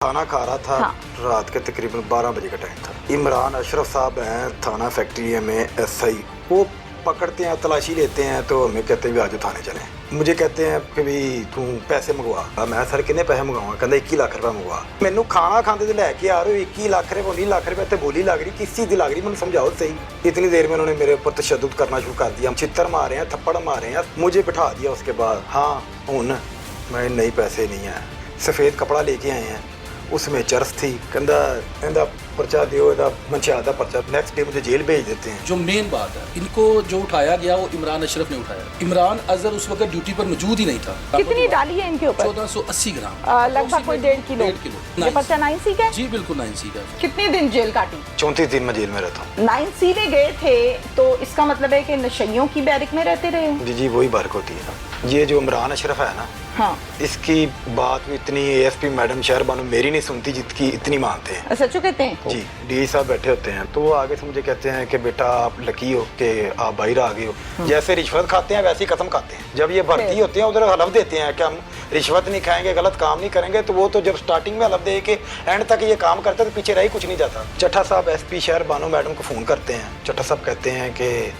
खाना खा रहा था। हाँ। रात के तकरीबन 12 बजे का टाइम था। इमरान अशरफ साहब हैं थाना फैक्ट्री में एसआई, वो पकड़ते हैं, तलाशी लेते हैं तो हमें कहते हैं भी आज थाने चलें। मुझे कहते हैं कि भी तू पैसे मंगवा। मैं सर कितने पैसे मंगवाऊंगा? कहता 21 लाख रुपये मंगवा। मैनू खाना खाते तो लैके आ रहे हो 21 लाख रुपये 19 लाख रुपये तो बोली लग रही, किस चीज़ की लग रही, मैंने समझाओ सही। इतनी देर में उन्होंने मेरे ऊपर तशद्दुद करना शुरू कर दिया, चित्तर मारे हैं, थप्पड़ मारे हैं, मुझे बिठा दिया। उसके बाद हाँ हूँ मैं नहीं पैसे नहीं है, सफ़ेद कपड़ा लेके आए हैं, उसमें चरस थी, कहता पर्चा दियो, मंशियात दा पर्चा। नेक्स्ट डे मुझे जेल भेज देते हैं। जो मेन बात है, इनको जो उठाया गया वो इमरान अशरफ ने उठाया। इमरान अजहर उस वक्त ड्यूटी पर मौजूद ही नहीं था। कितनी डाली है इनके ऊपर? 1480 ग्राम, लगभग कोई 1.5 किलो। ये पर्चा 9C का है? जी बिल्कुल 9C का। कितने दिन जेल काटी? 34 दिन मैं जेल में रहता हूँ। 9C में गए थे तो इसका मतलब है कि नशइयों की बैरिक में रहते रहे हैं। जी वही बारिक होती है। ये जो इमरान अशरफ है ना, हाँ, इसकी बात भी इतनी एएसपी मैडम शहर बानो मेरी नहीं सुनती जितनी इतनी मानते हैं। सचो कहते हैं? जी डी साहब बैठे होते हैं तो वो आगे से मुझे कहते हैं कि बेटा आप लकी हो कि आप बाहर आ गए हो। जैसे रिश्वत खाते हैं वैसे ही कसम खाते हैं। जब ये भर्ती होते हैं उधर हलफ देते हैं कि हम रिश्वत नहीं खाएंगे, गलत काम नहीं करेंगे, तो वो तो जब स्टार्टिंग में हलफ दे के एंड तक ये काम करते तो पीछे रह ही कुछ नहीं जाता। चट्टा साहब एसपी शहर बानो मैडम को फ़ोन करते हैं। चट्टा साहब कहते हैं कि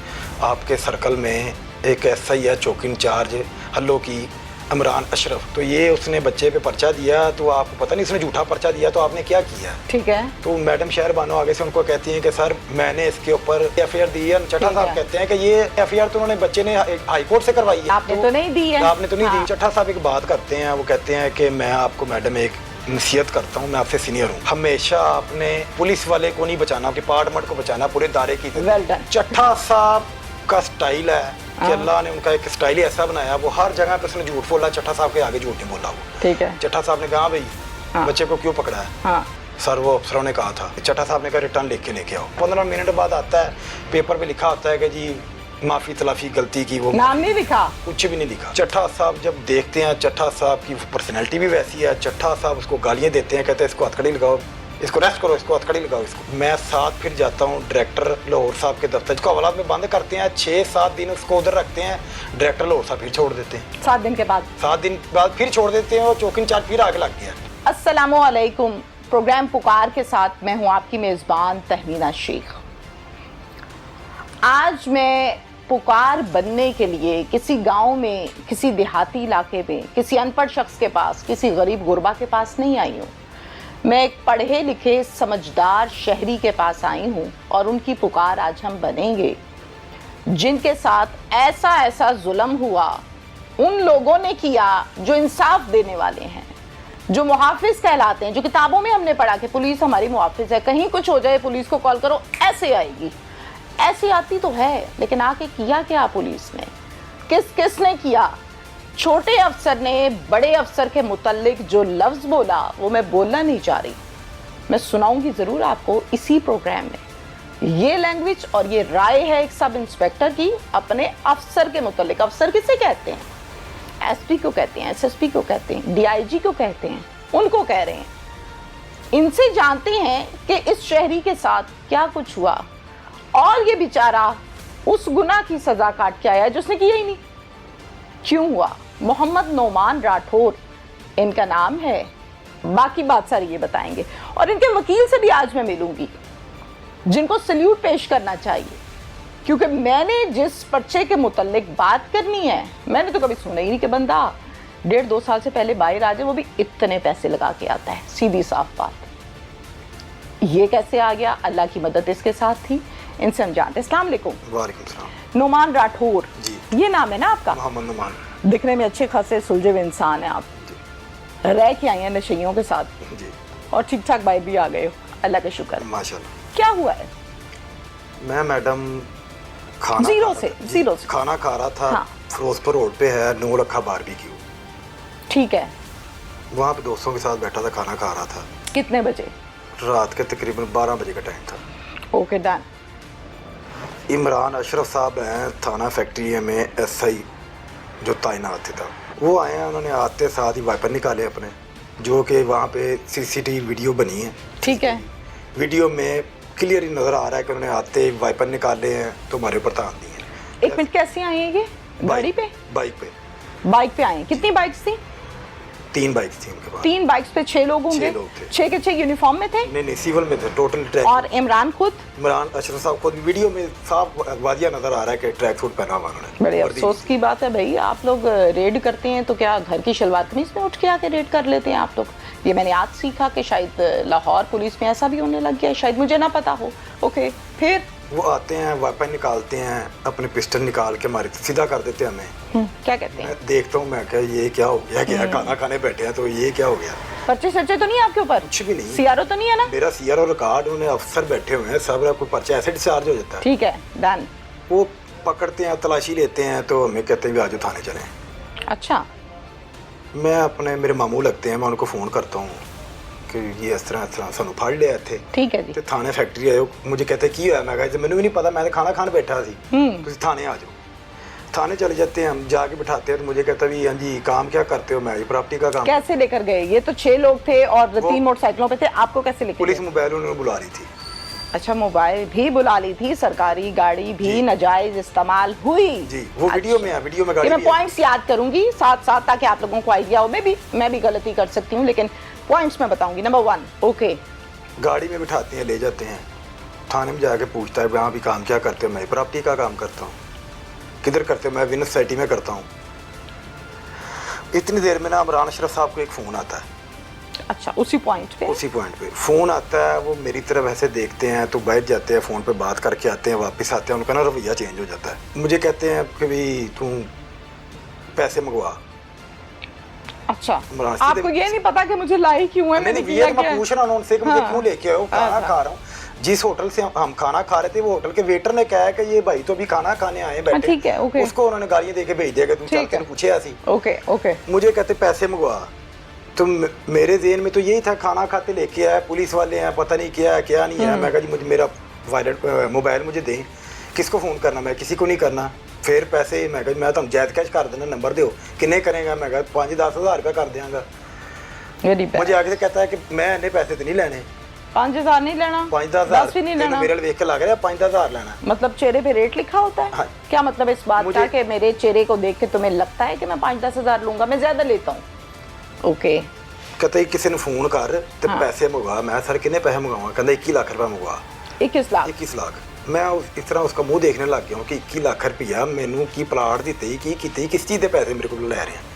आपके सर्कल में एक एसआई है चौकी इंचार्ज हल्लो की, इमरान अशरफ, तो ये उसने बच्चे पे पर्चा दिया, तो आपको पता नहीं उसने झूठा पर्चा दिया तो आपने क्या किया? ठीक है। तो मैडम शहर बानो आगे से उनको कहती हैं कि सर मैंने इसके ऊपर एफआईआर दी है। चट्टा साहब कहते हैं कि ये एफआईआर तो उन्होंने बच्चे ने हाई कोर्ट से करवाई है, आपने तो नहीं दी है। आपने तो नहीं हाँ। दी। चट्टा साहब एक बात करते हैं, वो कहते हैं कि मैं आपको मैडम एक नसीहत करता हूँ, मैं आपसे सीनियर हूँ, हमेशा आपने पुलिस वाले को नहीं बचाना, डिपार्टमेंट को बचाना, पूरे दायरे की। Well done. चट्टा साहब का स्टाइल है कि अल्लाह ने उनका एक स्टाइल ऐसा बनाया, वो हर जगह पे उसने झूठ बोला, चट्टा साहब के आगे झूठ नहीं बोला वो। ठीक है। चट्टा साहब ने कहा भाई बच्चे को क्यों पकड़ा है? हाँ। सर वो अफसरों ने कहा था। चट्टा साहब ने कहा रिटर्न लिख के लेके आओ। 15 मिनट बाद आता है, पेपर पे लिखा होता है कि जी माफ़ी तलाफी गलती की, वो नाम नहीं लिखा, कुछ भी नहीं लिखा। चट्टा साहब जब देखते हैं, चट्टा साहब की पर्सनैलिटी भी वैसी है, चट्टा साहब उसको गालियाँ देते हैं, कहते हैं इसको हथकड़ी लगाओ, इसको रेस्ट करो, इसको हथकड़ी लगाओ इसको। मैं साथ फिर जाता हूँ डायरेक्टर लाहौर साहब के दफ्तर, इसको हवालात में बंद करते हैं, 6-7 दिन उसको उधर रखते हैं, डायरेक्टर लाहौर साहब फिर छोड़ देते हैं। 7 दिन के बाद? 7 दिन बाद फिर छोड़ देते हैं और चौकी इंचार्ज फिर आगे लग गया। अस्सलामु अलैकुम। प्रोग्राम पुकार के साथ मैं हूँ आपकी मेज़बान तहमीना शेख। आज मैं पुकार बनने के लिए किसी गांव में, किसी देहाती इलाके में, किसी अनपढ़ शख्स के पास, किसी गरीब गुरबा के पास नहीं आई हूँ। मैं एक पढ़े लिखे समझदार शहरी के पास आई हूँ और उनकी पुकार आज हम बनेंगे जिनके साथ ऐसा ऐसा जुल्म हुआ उन लोगों ने किया जो इंसाफ देने वाले हैं, जो मुहाफिज कहलाते हैं, जो किताबों में हमने पढ़ा कि पुलिस हमारी मुहाफिज है, कहीं कुछ हो जाए पुलिस को कॉल करो ऐसे आएगी। ऐसी आती तो है, लेकिन आके किया क्या पुलिस ने? किसने किया? छोटे अफसर ने बड़े अफसर के मुतल्लिक जो लफ्ज़ बोला वो मैं बोलना नहीं चाह रही, मैं सुनाऊंगी ज़रूर आपको इसी प्रोग्राम में। ये लैंग्वेज और ये राय है एक सब इंस्पेक्टर की अपने अफसर के मुतल्लिक। अफसर किसे कहते हैं? एसपी को कहते हैं, एसएसपी को कहते हैं, डीआईजी को कहते हैं, उनको कह रहे हैं। इनसे जानते हैं कि इस शहरी के साथ क्या कुछ हुआ और ये बेचारा उस गुनाह की सज़ा काट के आया है जिसने किया ही नहीं। क्यों हुआ? मोहम्मद नोमान राठौर इनका नाम है। बाकी बात सारी ये बताएंगे और इनके वकील से भी आज मैं मिलूंगी जिनको सल्यूट पेश करना चाहिए, क्योंकि मैंने जिस पर्चे के मुतल्लिक बात करनी है मैंने तो कभी सुना ही नहीं कि बंदा 1.5-2 साल से पहले बाहर आ जाए, वो भी इतने पैसे लगा के आता है। सीधी साफ बात। ये कैसे आ गया? अल्लाह की मदद इसके साथ थी। इनसे हम जानते हैं। अस्सलाम वालेकुम। वालेकुम सलाम। नोमान राठौर जी, ये नाम है ना आपका? मोहम्मद नोमान। दिखने में अच्छे खासे सुलझे हुए इंसान हैं आप। रह के आई हैं नशइयों के साथ जी, और ठीक ठाक बाहर भी आ गए हो, अल्लाह का शुक्र। माशाल्लाह। क्या हुआ है? मैं मैडम खाना जीरो खा से रहा था। जीरो से खाना खा रहा था। हाँ। फिरोजपुर रोड पे है नो रखा बारबेक्यू, ठीक है। वहाँ पे दोस्तों के साथ बैठा था, खाना खा रहा था। कितने बजे? रात के तकरीबन 12 बजे का टाइम था। Okay done. इमरान अशरफ साहब हैं थाना फैक्ट्री में एसआई जो तैनात था, वो आए हैं। उन्होंने आते साथ ही वाइपर निकाले अपने, जो कि वहाँ पे सीसीटीवी वीडियो बनी है। ठीक है। वीडियो में क्लियर ही नज़र आ रहा है कि उन्होंने आते ही वाइपर निकाले हैं तो हमारे ऊपर तान दिए। एक मिनट, कैसे आए हैं ये? गाड़ी पे? बाइक पे। बाइक पे आए हैं। कितनी बाइक्स थी? 3 बाइक थी उनके पास। 3 बाइक्स पे 6 लोग होंगे? 6 लोग थे। 6 के 6 यूनिफॉर्म में थे? नहीं सिविल में थे टोटल ट्रैक। और इमरान खुद? इमरान अशरफ साहब खुद वीडियो में साफ वाजिया नजर आ रहा है कि ट्रैक सूट पहना हुआ उन्होंने। बड़े अफसोस की बात है भाई, आप लोग रेड करते हैं तो क्या घर की शलवार कमीज में उठ के आके रेड कर लेते हैं आप लोग? ये मैंने आज सीखा कि शायद लाहौर पुलिस में ऐसा भी होने लग गया है, शायद मुझे ना पता हो। ओके, फिर वो आते हैं, वेपन निकालते हैं, अपने पिस्टल निकाल के मारे सीधा कर देते हैं हमें। क्या कहते हैं? मैं देखता हूँ, मैं क्या ये क्या हो गया, क्या खाना खाने बैठे हैं तो ये क्या हो गया। पर्चे सर्चे तो नहीं है आपके ऊपर? कुछ भी नहीं। सीआरओ तो नहीं है ना? मेरा सीआरओ रिकॉर्ड, उन्हें अफसर बैठे हुए हैं सब, कोई पर्चा ऐसे डिस्चार्ज हो जाता है। ठीक है, डन। वो पकड़ते हैं, तलाशी लेते हैं तो हमें कहते हैं भी आज थाने चलें। अच्छा, मैं अपने मेरे मामू लगते हैं, मैं उनको फ़ोन करता हूँ कि ये इस तरह सानू फड़ लिया थे। ठीक है जी। ਤੇ थाने फैक्ट्री आए, मुझे कहते की होया, मैं कहा मैंने भी नहीं पता, मैं तो खाना खाने बैठा सी, तुम थाने आ जाओ। थाने चले जाते हैं, हम जाके बिठाते हैं तो मुझे कहता भी हाँ जी काम क्या करते हो, मैं ये प्रॉपर्टी का काम। कैसे लेकर गए? ये तो 6 लोग थे और वो- 3 मोटरसाइकिलों पे थे, आपको कैसे लेकर पुलिस गए? मोबाइल उन्होंने बुला रही थी। अच्छा, मोबाइल भी बुला ली थी, सरकारी गाड़ी भी जी। नाजायज इस्तेमाल हुई? जी, वो वीडियो में है, वीडियो में गाड़ी मैं भी है। पॉइंट्स याद करूंगी साथ साथ ताकि आप लोगों को आइडिया हो। मैं भी गलती कर सकती हूँ लेकिन पॉइंट्स मैं बताऊंगी। नंबर 1, ओके, गाड़ी में बिठाते हैं, ले जाते हैं, थाने में जाके पूछता है वहाँ भी काम क्या करते हो, मैं प्रॉपर्टी का काम करता हूँ। किधर करते हो? मैं विनर सोसाइटी में करता हूँ। इतनी देर में ना इमरान अशरफ साहब को एक फ़ोन आता है। अच्छा, उसी पॉइंट पे? उसी पॉइंट पे फ़ोन आता है, वो मेरी तरफ ऐसे देखते हैं तो बैठ जाते हैं, फ़ोन पे बात करके आते हैं, वापस आते हैं, उनका ना रवैया चेंज हो जाता है। मुझे कहते हैं कि भाई तू पैसे मंगवा। अच्छा, इमरान आपको ये नहीं पता कि मुझे लाई क्यों है? नहीं मैंने नहीं, किया ये तो क्या मैं है? पूछ रहा हूँ उनसे कि मुझे हाँ। क्यों लेके आए हो, खाना हाँ। खा रहा हूँ। जिस होटल से हम खाना खा रहे थे वो होटल के वेटर ने कहा है कि ये भाई तो अभी खाना खाने आए बैठे। ठीक है, ओके। उसको उन्होंने गालियाँ दे के भेज दिया कि तू चल, ठीक है। तेने पूछे ऐसी। ओके ओके, मुझे कहते पैसे मंगवा। तो मेरे जेहन में तो यही था, खाना खाते लेके आया, पुलिस वाले हैं, पता नहीं क्या है क्या नहीं है। मैं कहा जी मुझे मेरा वायलेट मोबाइल मुझे दें। किसको फ़ोन करना? मैं किसी को नहीं करना। फिर पैसे मैं कहा मैं तुम जायद कैश कर देना, नंबर दो, किन्ने करेगा? मैं कहा 5-10 हज़ार रुपया कर देंगा। Very bad. मुझे आगे से कहता है कि मैं इन्ने पैसे तो नहीं लेने, 5,000 नहीं लेना, 5-10 10 भी नहीं हज़ार लेना। मेरे लिए देख के लग रहा है 5-10 हज़ार लेना। मतलब चेहरे पे रेट लिखा होता है? हाँ। क्या मतलब इस बात का मुझे- कि मेरे चेहरे को देख के तुम्हें लगता है कि मैं 5-10 हज़ार लूंगा, मैं ज्यादा लेता हूँ? ओके, कहते किसी ने फ़ोन कर तो हाँ। पैसे मंगवा। मैं सर किन्ने पैसे मंगवा? कहता 21 लाख रुपया मंगवा। 21 लाख? 21 लाख। मैं इस तरह उसका मुंह देखने लग गया हूँ कि 21 लाख रुपया मैनू की प्लाट दिते ही की किते ही, किस चीज़ के पैसे मेरे को ले रहे हैं।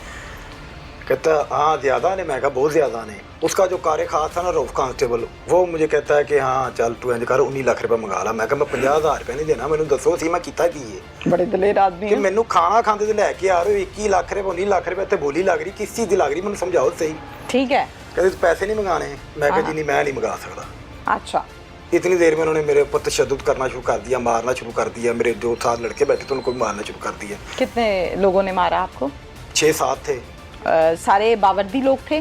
कहता हाँ ज़्यादा ने। मैं कहा बहुत ज़्यादा ने। उसका जो कार्य खास था ना रऊफ कांस्टेबल, वो मुझे कहता है कि हाँ चल तू इंज कर 19 लाख रुपया मंगा ला। मैं कहा मैं 50,000 रुपया नहीं देना, मैनू दसो सी मैं किता की है। बड़े दलेर आदमी कि हैं। मैनू खाना खाते तो लैके आ रहे हो 21 लाख रुपया 19 लाख रुपया, तो बोली लग रही, किस चीज़ की लग रही, मैंने समझाओ सही। ठीक है, कहते तू पैसे नहीं मंगाने। मैं कहा हाँ। जी नहीं मैं नहीं मंगा सकता। अच्छा, इतनी देर में उन्होंने मेरे ऊपर तशद्दुद करना शुरू कर दिया, मारना शुरू कर दिया। मेरे जो साथ लड़के बैठे थे उनको भी मारना शुरू कर दिया। कितने लोगों ने मारा आपको? 6-7 थे। सारे बावर्दी लोग थे?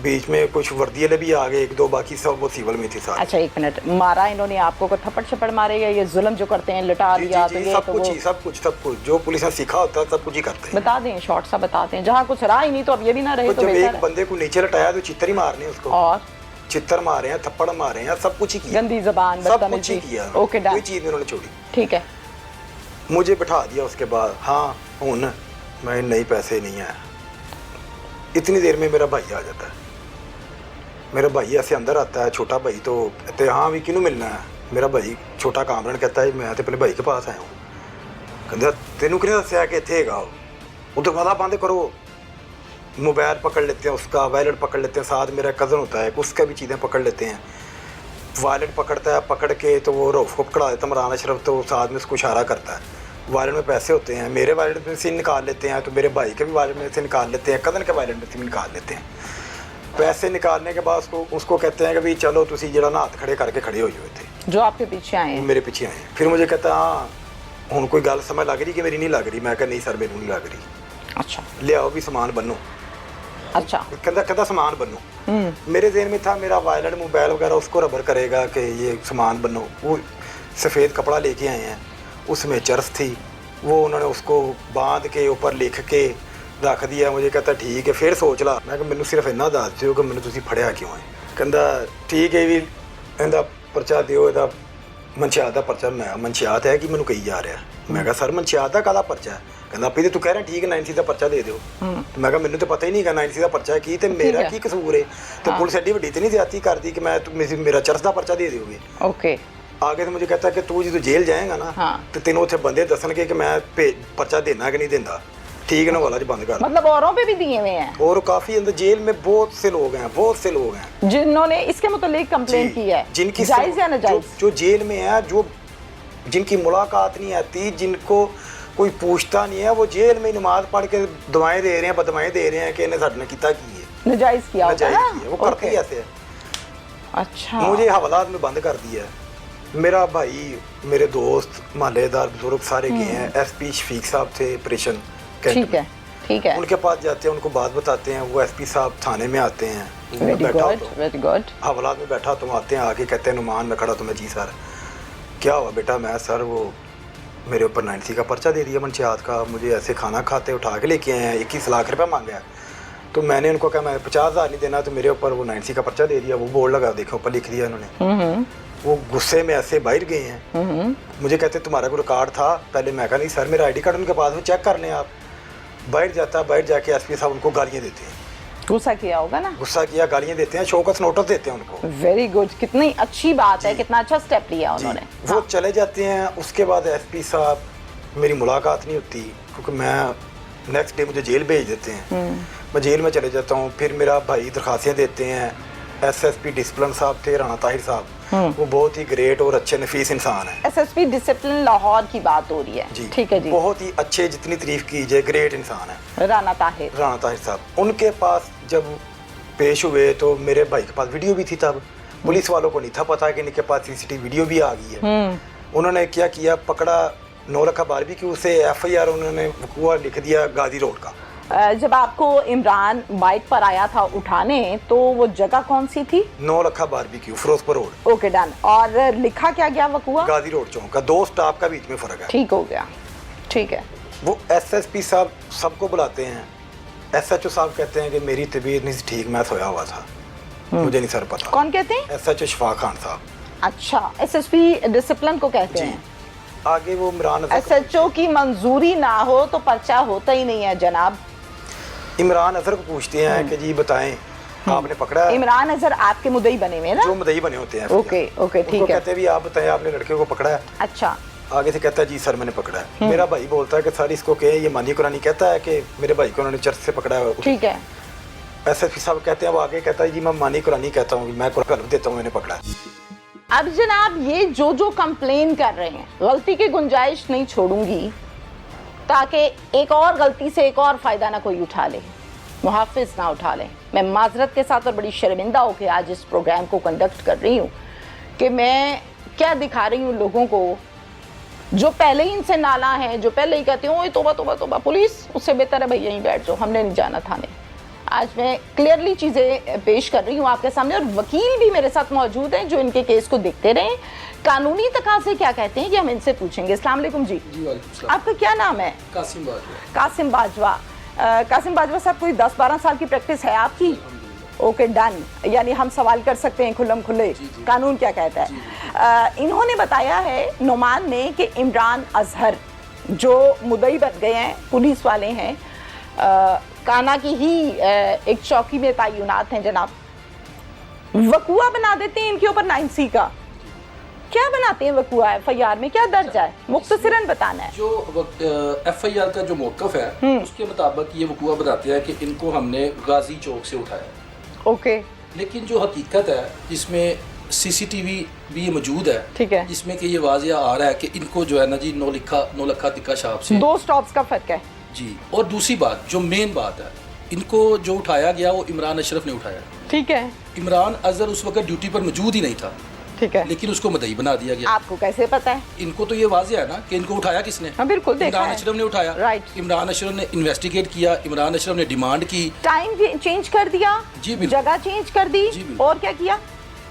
बीच में कुछ वर्दी वाले भी आ गए 1-2, बाकी सब वो सिविल में थी सारे। अच्छा, 1 मिनट, मारा इन्होंने आपको को थप्पड़ छप्पड़ मारे या ये जुल्म जो करते हैं, लटा जी, दिया जी, तो जी, ये सब तो कुछ वो? ही, सब कुछ जो पुलिस ने सीखा होता है सब कुछ ही करते हैं। बता दें, शॉर्ट सा बता दें, जहाँ कुछ रहा ही नहीं तो अब ये भी ना रहे तो तो जब बेहतर एक है। बंदे को नीचे लटाया तो चित्तर ही मारने उसको, और चित्तर मारे हैं, थप्पड़ मारे हैं, सब कुछ ही किया, गंदी जबान, सब कुछ ही बदतमीजी। किया। ओके, कोई डन, चीज़ नहीं उन्होंने छोड़ी। ठीक है। मुझे बिठा दिया उसके बाद। हाँ हूँ मैं नहीं, पैसे नहीं है। इतनी देर में मेरा भाई आ जाता है। मेरा भाई ऐसे अंदर आता है, छोटा भाई, तो कहते हैं हाँ भी किन्हों मिलना है? मेरा भाई छोटा कामरान कहता है मैं तो अपने भाई के पास आया हूँ। कहता तेनू किने दस्या कि इत्थे हैगा वो? तो वाला बंद करो। मोबाइल पकड़ लेते हैं उसका, वॉलेट पकड़ लेते हैं, साथ मेरा कज़न होता है उसका भी चीज़ें पकड़ लेते हैं। वॉलेट पकड़ता है, पकड़ के तो वो रऊफ को पकड़ा देता है इमरान अशरफ, तो साथ में उसको इशारा करता है। वॉलेट में पैसे होते हैं, मेरे वॉलेट में से निकाल लेते हैं, तो मेरे भाई के भी वॉलेट में से निकाल लेते हैं, कज़न के वॉलेट में से भी निकाल लेते हैं। पैसे निकालने के बाद उसको कहते हैं कि भाई चलो तुसी जरा ना हाथ खड़े करके खड़े हो जाओ थे। जो आपके पीछे आए हैं? मेरे पीछे आए। फिर मुझे कहता हाँ हूँ कोई गल समझ लग रही कि मेरी नहीं लग रही? मैं कहा नहीं सर मेरी नहीं लग रही। अच्छा लियाओ भी सामान बनो। अच्छा, कहता सामान बनो। मेरे जेहन में था मेरा वॉलेट मोबाइल वगैरह उसको रबर करेगा कि ये सामान बनो। वो सफ़ेद कपड़ा लेके आए हैं, उसमें चरस थी, वो उन्होंने उसको बांध के ऊपर लिख के रख दिया। मुझे कहता ठीक है। फिर सोच ला। मैं मैनू सिर्फ इन्ना दस दिओ कि मैनू तुसीं फड़िया क्यों है? कहता ठीक है भी इहदा परचा दिओ, इहदा ਮਨਸ਼ਿਆਤ ਦਾ ਪਰਚਾ ਮੈਂ ਮਨਸ਼ਿਆਤ ਹੈ ਕਿ ਮੈਨੂੰ ਕਹੀ ਜਾ ਰਿਹਾ ਮੈਂ ਕਿਹਾ ਸਰ ਮਨਸ਼ਿਆਤ ਦਾ ਕਾਹਦਾ ਪਰਚਾ ਹੈ ਕਹਿੰਦਾ ਆਪੇ ਤੇ ਤੂੰ ਕਹਿ ਰਿਹਾ ਠੀਕ ਹੈ 9C ਦਾ ਪਰਚਾ ਦੇ ਦਿਓ ਤੇ ਮੈਂ ਕਿਹਾ ਮੈਨੂੰ ਤਾਂ ਪਤਾ ਹੀ ਨਹੀਂ ਕਿ 9C ਦਾ ਪਰਚਾ ਕੀ ਤੇ ਮੇਰਾ ਕੀ ਕਸੂਰ ਹੈ ਤੇ ਪੁਲਿਸ ਐਡੀ ਵੱਡੀ ਤੇ ਨਹੀਂ ਜ਼ਿਆਦਤੀ ਕਰਦੀ ਕਿ ਮੈਂ ਮੇਰਾ ਚਰਸ ਦਾ ਪਰਚਾ ਦੇ ਦਿਓਗੇ ओके आगे तो मुझे कहता है कि तू जो जेल जाएगा ना तो तेनों उत्थे बंदे दसणगे कि मैं पर्चा देना कि नहीं देंदा ठीक है ना वाला जी बंद कर मतलब औरों पे भी दिए हुए हैं और काफी अंदर जेल में बहुत से लोग हैं बहुत से लोग हैं जिन्होंने इसके मुतालिक कंप्लेंट की है जिनकी जायज या नाजायज जो जेल में है जो जिनकी मुलाकात नहीं आती जिनको कोई पूछता नहीं है वो जेल में नमाज पढ़ के दुआएं दे रहे हैं बदुआएं दे रहे हैं कि इन्हें साडे ने किया की है नाजायज किया नाजायज की है वो करते ही ऐसे है अच्छा मुझे हवालात में बंद कर दिया है मेरा भाई मेरे दोस्त मोहल्लेदार बुजुर्ग सारे गए हैं एसपी शफीक साहब थे ऑपरेशन ठीक है ठीक है उनके पास जाते हैं उनको बात बताते हैं वो एसपी साहब थाने में आते हैं वेरी गुड हवालात में बैठा तुम आते हैं आके कहते हैं नुमान में खड़ा तुम्हें जी सर क्या हुआ बेटा मैं सर वो मेरे ऊपर 9C का पर्चा दे दिया मनशियात का मुझे ऐसे खाना खाते उठा के लेके आए हैं 21 लाख रुपये मांगा है तो मैंने उनको कहा मैं 50,000 नहीं देना तो मेरे ऊपर वो 9C का पर्चा दे दिया वो बोर्ड लगा देखो ऊपर लिख दिया उन्होंने वो गुस्से में ऐसे बाहर गए हैं मुझे कहते तुम्हारा कोई रिकॉर्ड था पहले मैं कहा नहीं सर मेरा ID कार्ड उनके पास वो चेक कर लें आप बाहर जाके एसपी साहब उनको गालियाँ देते हैं गुस्सा किया होगा ना गुस्सा किया गालियाँ देते हैं शोकस नोटिस देते हैं उनको वेरी गुड कितनी अच्छी बात है कितना अच्छा स्टेप लिया उन्होंने वो चले जाते हैं उसके बाद एसपी साहब मेरी मुलाकात नहीं होती क्योंकि मैं नेक्स्ट डे मुझे जेल भेज देते हैं मैं जेल में चले जाता हूँ फिर मेरा भाई दरखास्तें देते हैं SSP डिसिप्लिन साहब थे राणा ताहिर साहब वो बहुत ही ग्रेट और अच्छे नफीस इंसान है SSP डिसिप्लिन लाहौर की बात हो रही है जी ठीक है जी बहुत ही अच्छे जितनी तारीफ कीजिए ग्रेट इंसान है राणा ताहिर साहब उनके पास जब पेश हुए तो मेरे भाई के पास वीडियो भी थी तब पुलिस वालों को नहीं था पता कि इनके पास CCTV वीडियो भी आ गई है उन्होंने क्या किया पकड़ा 9 लाख बारबेक्यू से FIR उन्होंने वकूआ लिख दिया गाजी रोड का जब आपको इमरान बाइक पर आया था उठाने तो वो जगह कौन सी थी 9 lakh barbecue Firozpur road okay done और लिखा क्या गया वकूआ गाजी रोड चौक का 2 स्टॉप का बीच में फर्क है ठीक हो गया ठीक है वो SSP साहब सबको बुलाते हैं SHO साहब कहते हैं कि मेरी तबीयत नहीं ठीक मैं सोया हुआ था मुझे नहीं सर पता कौन कहते हैं SHO शफाक खान साहब अच्छा SSP डिसिप्लिन को कहते हैं आगे वो इमरान SHO की मंजूरी ना हो तो पर्चा होता ही नहीं है जनाब इमरान अजहर को पूछते हैं कि जी बताएं आपने पकड़ा है इमरान अजहर आपके मुद्दई बने हुए ना जो मुद्दई बने होते हैं ओके ओके ठीक है कहते हैं भी आप बताएं आपने लड़के को पकड़ा है अच्छा आगे से कहता है जी सर मैंने पकड़ा है मेरा भाई बोलता है कि सर इसको कहे ये मानी कुरानी कहता है कि मेरे भाई को उन्होंने चर्च से पकड़ा है ठीक है SSP साहब कहते हैं वो आगे कहता है जी मैं मानी कुरानी कहता हूँ मैं कुरान देता हूँ मैंने पकड़ा है अब जनाब ये जो कंप्लेन कर रहे हैं गलती की गुंजाइश नहीं छोड़ूंगी ताकि एक और गलती से एक और फ़ायदा ना कोई उठा ले मुहाफिज ना उठा ले मैं माजरत के साथ और बड़ी शर्मिंदा होकर आज इस प्रोग्राम को कंडक्ट कर रही हूँ कि मैं क्या दिखा रही हूँ लोगों को जो पहले ही इनसे नाला है जो पहले ही कहते हैं ओए तोबा तोबा तोबा पुलिस उससे बेहतर है भाई यहीं बैठ जाओ हमने नहीं जाना थाने आज मैं क्लियरली चीज़ें पेश कर रही हूँ आपके सामने और वकील भी मेरे साथ मौजूद हैं जो इनके केस को देखते रहे कानूनी तकाज़े क्या कहते हैं कि हम इनसे पूछेंगे अस्सलाम वालेकुम जी आपका क्या नाम है कासिम बाजवा कासिम बाजवा कासिम बाजवा साहब कोई 10-12 साल की प्रैक्टिस है आपकी ओके डन यानी हम सवाल कर सकते हैं खुल्लम खुल्ले कानून क्या कहता है इन्होंने बताया है नुमान ने कि इमरान अजहर जो मुद्दई बन गए हैं पुलिस वाले हैं काना की ही एक चौकी में तैनात हैं जनाब वकूआ बना देते हैं इनके ऊपर 9C का क्या बनाते हैं वकूआ FIR में क्या दर्ज है मुख्तसरन बताना है जो FIR का जो मौक़िफ़ है उसके मुताबिक ये वकूआ बताते हैं कि इनको हमने गाजी चौक से उठाया ओके लेकिन जो हकीकत है जिसमें CCTV भी मौजूद है ठीक है जिसमें कि ये वाजिया आ रहा है कि इनको जो है ना जी 9 लखा तिक्का शाप से 2 स्टॉप्स का फर्क है जी और दूसरी बात जो मेन बात है इनको जो उठाया गया वो इमरान अशरफ ने उठाया ठीक है इमरान अजहर उस वक्त ड्यूटी पर मौजूद ही नहीं था ठीक है लेकिन उसको मुद्दई बना दिया गया आपको कैसे पता है इनको तो ये वाजिया है ना कि इनको उठाया किसने हाँ बिल्कुल देखा इमरान है अशरफ ने उठाया राइट इमरान अशरफ ने इन्वेस्टिगेट किया इमरान अशरफ ने डिमांड की टाइम चेंज कर दिया जी बिल्कुल जगह चेंज कर दी जी बिल्कुल और क्या किया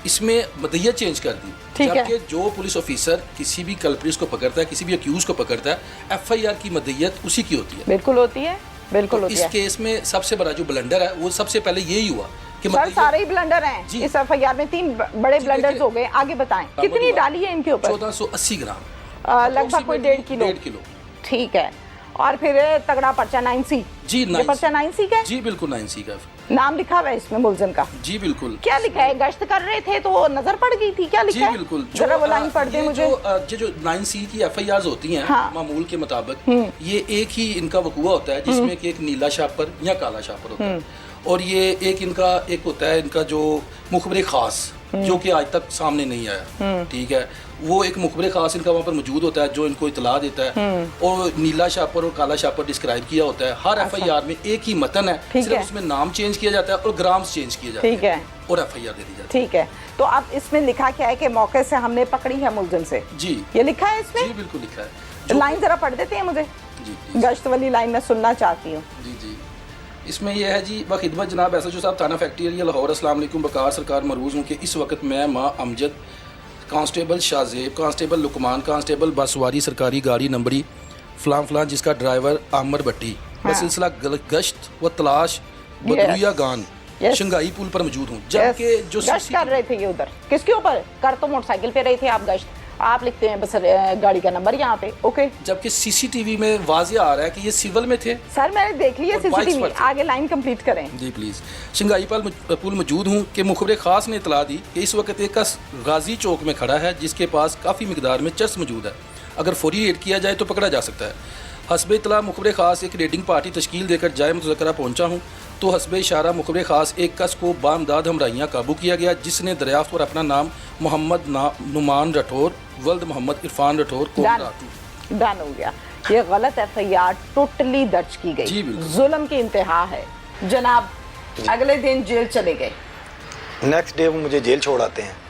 इसमें मदय्यत चेंज कर दी ठीक है जबकि जो पुलिस ऑफिसर किसी भी कल्प्रिट को पकड़ता है किसी भी अक्यूज को पकड़ता है FIR की मदय्यत उसी की होती है बिल्कुल होती है बिल्कुल तो होती इस है केस में सबसे बड़ा जो ब्लंडर है वो सबसे पहले यही हुआ कि सर मतलब सारे ही ब्लंडर हैं जी। इस एफआईआर में, 3 बड़े जी, ब्लंडर्स देखिए। हो गए। आगे बताएं कितनी डाली है इनके ऊपर? 1480 ग्राम, लगभग कोई 1.5 किलो। 1.5 किलो। ठीक है। और फिर तगड़ा पर्चा 9C। जी, ये 9C पर्चा 9C का है? जी बिल्कुल 9C का। नाम लिखा हुआ है इसमें मुलजिम का? जी बिल्कुल। क्या लिखा है? गश्त कर रहे थे तो नजर पड़ गई थी, क्या लिखा जी है? बिल्कुल। जरा वो लाइन पढ़ दे मुझे। जो 9C की FIRs होती हैं हाँ। मामूल के मुताबिक, ये एक ही इनका वकूआ होता है जिसमें कि एक नीला शापर या काला शापर होता है, और ये एक होता है इनका जो मुखबरे खास, जो कि आज तक सामने नहीं आया। ठीक है, वो एक मुखबरे खास इनका वहाँ पर मौजूद होता है जो इनको इतला देता है, और नीला शापर और काला शापर डिस्क्राइब किया होता है। हर FIR में एक ही मतन है, ठीक सिर्फ है। उसमें नाम चेंज किया जाता है और ग्राम्स चेंज किए जाते ठीक हैं है। और FIR दे दी जाती है। ठीक है, तो अब इसमें लिखा क्या है कि मौके से हमने पकड़ी है मुलजिम से, जी ये लिखा है जी इसमें? बिल्कुल लिखा है। लाइन जरा पढ़ देते हैं मुझे, जी प्लीज। गश्त वाली लाइन मैं सुनना चाहती हूँ। जी जी, इसमें यह है जी, बखिदमत जनाब SHO साहब थाना फैक्ट्री एरिया लाहौर, अस्सलाम वालेकुम, बकार सरकार मरूज हूँ कि इस वक्त मैं माँ Amjad, constable Shahzeb, constable Luqman, constable Baswari सरकारी गाड़ी नंबरी फलां जिसका ड्राइवर आमर भट्टी हाँ। सिलसिला गश्त व तलाश बदरुया गान Yes. शंघाई पुल पर मौजूद हूँ, Yes. जबकि जो गश्त कर रहे थे ये उधर, किसके ऊपर? कर तो मोटरसाइकिल पे रहे थे आप गश्त, आप लिखते हैं बस गाड़ी का नंबर यहाँ पे। ओके जबकि CCTV में वाज़ेह आ रहा है कि ये सिविल में थे। सर, मैंने देख लिया और बाइक्स CCTV। पर थे। आगे लाइन कंप्लीट करें। जी प्लीज़। शंघाई पुल मौजूद हूँ कि मुखबरे खास ने इतला दी कि इस वक्त एक कस गाजी चौक में खड़ा है जिसके पास काफ़ी मिकदार में चर्स मौजूद है, अगर फौरी रेड किया जाए तो पकड़ा जा सकता है। हस्बे इतला मुखबरे खास एक रेडिंग पार्टी तश्कील देकर जाए मुतज़क्करा पहुँचा हूँ, तो हस्बे इशारा मुखबरे खास एक कस को बामदाद हमराइयाँ काबू किया गया, जिसने दरियाफ्त पर अपना नाम मोहम्मद नुमान राठौर वल्द मोहम्मद इरफान राठौर को डन हो गया। ये गलत FIR टोटली दर्ज की जी, गई, बिल्कुल। जुल्म की इंतहा है जनाब। अगले दिन जेल चले गए। नेक्स्ट डे वो मुझे जेल छोड़ आते हैं।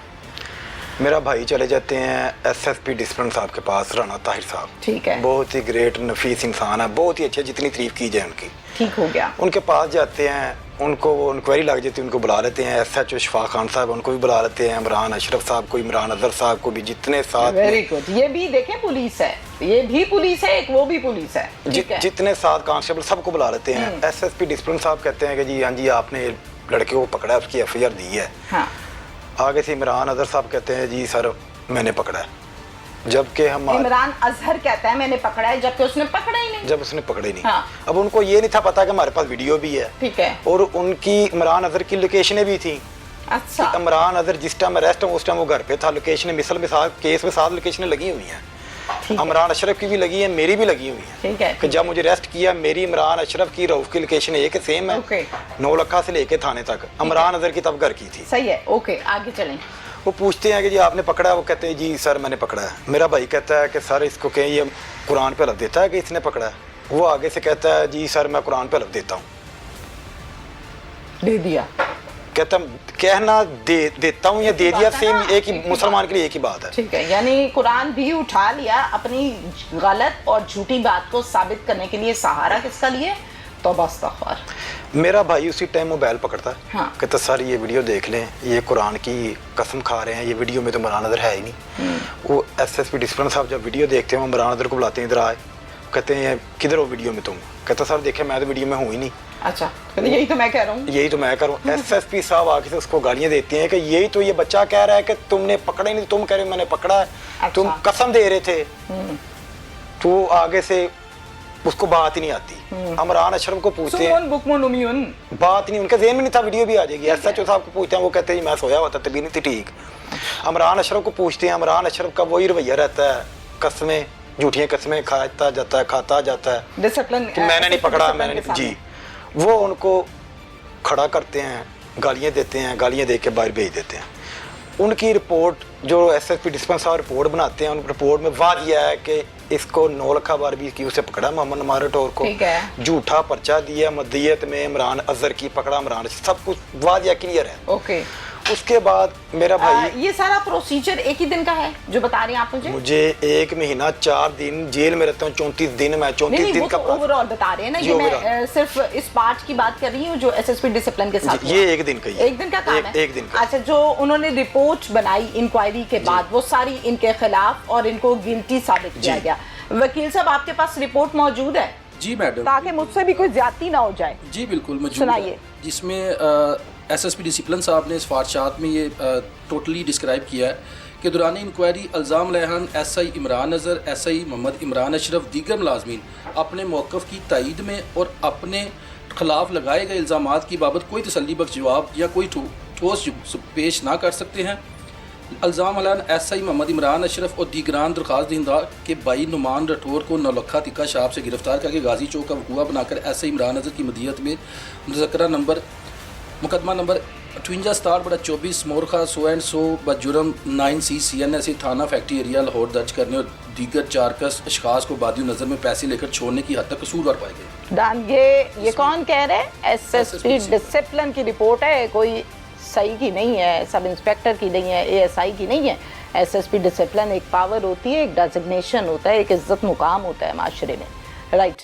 मेरा भाई चले जाते हैं SSP डिसिप्लिन साहब के पास, राना ताहिर साहब। ठीक है। बहुत ही ग्रेट नफीस इंसान है, बहुत ही अच्छे, जितनी तारीफ की जाए उनकी। ठीक हो गया। उनके पास जाते हैं, उनको वो इंक्वायरी लग जाती है, उनको बुला लेते हैं। SHO शफा खान साहब उनको भी बुला लेते हैं, इमरान अशरफ साहब को, इमरान अजहर साहब को भी, जितने साथ वेरी गुड। ये भी देखें पुलिस है, ये भी पुलिस है, एक वो भी पुलिस है। ठीक है। जितने साथ कांस्टेबल सबको बुला लेते हैं। SSP डिसिप्लिन साहब कहते हैं कि जी हाँ जी आपने लड़के को पकड़ा है, उसकी FIR दी है। हाँ। आगे से इमरान अजहर साहब कहते हैं जी सर मैंने पकड़ा है, जबकि हम इमरान अजहर कहता है मैंने पकड़ा है, जबकि उसने पकड़ा ही नहीं। जब उसने पकड़े नहीं। हाँ। अब उनको ये नहीं था पता कि हमारे पास वीडियो भी है। ठीक है। और उनकी इमरान अजहर की लोकेशनें भी थी। अच्छा। इमरान अजहर जिस टाइम अरेस्ट हो उस टाइम वो घर पे था। लोकेशनें मिसल में साथ केस में 7 लोकेशनें लगी हुई हैं। ठीक है। इमरान अशरफ की भी लगी है, मेरी भी लगी हुई है। ठीक है। कि जब मुझे अरेस्ट किया, मेरी इमरान अशरफ की रऊफ की लोकेशन एक सेम है। ओके। 9 लखा से लेके थाने तक। इमरान अजहर की तब घर की थी। सही है। ओके, आगे चलें। वो पूछते हैं कि जी आपने पकड़ा है? वो कहते हैं जी सर मैंने पकड़ा है। मेरा भाई कहता है कि सर इसको कहीं ये कुरान पे हलफ देता है कि इसने पकड़ा है? वो आगे से कहता है जी सर मैं कुरान पे हलफ देता हूँ। दे दिया। कहता कहना देता हूँ या दे दिया, सेम एक ही, मुसलमान के लिए एक ही बात है। ठीक है, यानी कुरान भी उठा लिया अपनी गलत और झूठी बात को साबित करने के लिए। सहारा किसका लिए? तौबा इस्तग़फ़ार। मेरा भाई उसी टाइम मोबाइल पकड़ता है। हाँ। कहता सर ये वीडियो देख लें, ये कुरान की कसम खा रहे हैं, ये वीडियो में तो इमरान अजहर है ही नहीं। वो SSP डिसिप्लिन साहब जब वीडियो देखते हैं, वो इमरान अजहर को बुलाते हैं, इधर आए। कहते हैं किधर हो वीडियो में तुम? कहता सर देखे मैं तो वीडियो में हूँ ही नहीं। अच्छा, यही तो मैं कह रहा हूँ। यही तो मैं करूँ। SSP साहब आके से उसको गालियाँ देती हैं कि यही तो ये बच्चा कह रहा है कि तुमने पकड़ा ही नहीं, तुम कह रहे हो मैंने पकड़ा है। अच्छा। तुम कसम दे रहे थे। तो आगे से उसको बात ही नहीं आती। इमरान अशरफ को पूछते हैं, सुमन बुकमुन उमियुन। बात नहीं, उनके जेहन में नहीं था वीडियो भी आ जाएगी। SHO साहब को पूछते हैं, वो कहते हैं मैं सोया हुआ था, तबीयत नहीं थी ठीक। इमरान अशरफ को पूछते हैं, इमरान अशरफ का वही रवैया रहता है, कसमें झूठियाँ कसमें खाता जाता है, खाता जाता है डिसिप्लिन कि मैंने नहीं पकड़ा, मैंने नहीं। जी, वो उनको खड़ा करते हैं, गालियाँ देते हैं, गालियाँ दे के बाहर भेज देते हैं। उनकी रिपोर्ट जो SSP डिसिप्लिन साहब रिपोर्ट बनाते हैं, उन रिपोर्ट में वाद यह है कि इसको 9 लखा बार भी क्यों से पकड़ा मोहम्मद नुमान राठौर को, झूठा पर्चा दिया, मदीयत में इमरान अजहर की पकड़ा, इमरान सब कुछ वाद या क्लियर है। ओके। उसके बाद मेरा भाई ये सारा प्रोसीजर एक ही दिन का है जो बता रहे हैं आप मुझे 1 महीना 4 दिन जेल में रहता हूँ, 34 दिन मैं 34 दिन का ओवरऑल बता रहे हैं ना। ये मैं सिर्फ इस पार्ट की बात कर रही हूँ जो SSP डिसिप्लिन के साथ। ये 1 दिन का ही, 1 दिन का काम है। 1 दिन का। अच्छा, जो उन्होंने रिपोर्ट बनाई इंक्वायरी के बाद, वो सारी इनके खिलाफ और इनको गिल्टी साबित किया गया। वकील साहब आपके पास रिपोर्ट मौजूद है? जी मैडम, ताकि मुझसे भी कोई ज्यादती ना हो जाए। जी बिल्कुल मौजूद सुनाइए। है, जिसमें एसएसपी डिसिप्लिन साहब ने इस फारशात में ये टोटली डिस्क्राइब किया है कि दौरान इंक्वायरी इल्ज़ाम लहन एसआई इमरान नज़र, एसआई मोहम्मद इमरान अशरफ, दीगर मुलाजमीन अपने मौक़िफ़ की तायीद में और अपने खिलाफ लगाए गए इल्ज़ामात की बाबत कोई तसल्ली बख्श जवाब या कोई ठोस पेश ना कर सकते हैं। इल्ज़ाम लहन एसआई मोहम्मद इमरान अशरफ और दीगरान दरख्वास्त दहिंदा के भाई नुमान राठौर को नौलखा तिक्का शाप से गिरफ्तार करके गाजी चौक का वकूआ बनाकर एसआई इमरान नज़र की मदीयत में मुकदमा नंबर 58/24 मोरखा 100 बजुर्म 9C CNS थाना फैक्ट्री एरिया लाहौर दर्ज करने और दीगर 4 कस अशखास को बादी नज़र में पैसे लेकर छोड़ने की हद तक कसूरवार पाए गए। डान ये कौन कह रहे हैं? एसएसपी डिसिप्लिन की रिपोर्ट है, कोई सही की नहीं है, सब इंस्पेक्टर की नहीं है, एएसआई की नहीं है। एसएसपी डिसिप्लिन एक पावर होती है, एक डेजिग्नेशन होता है, एक इज्जत मुकाम होता है माशरे में, राइट।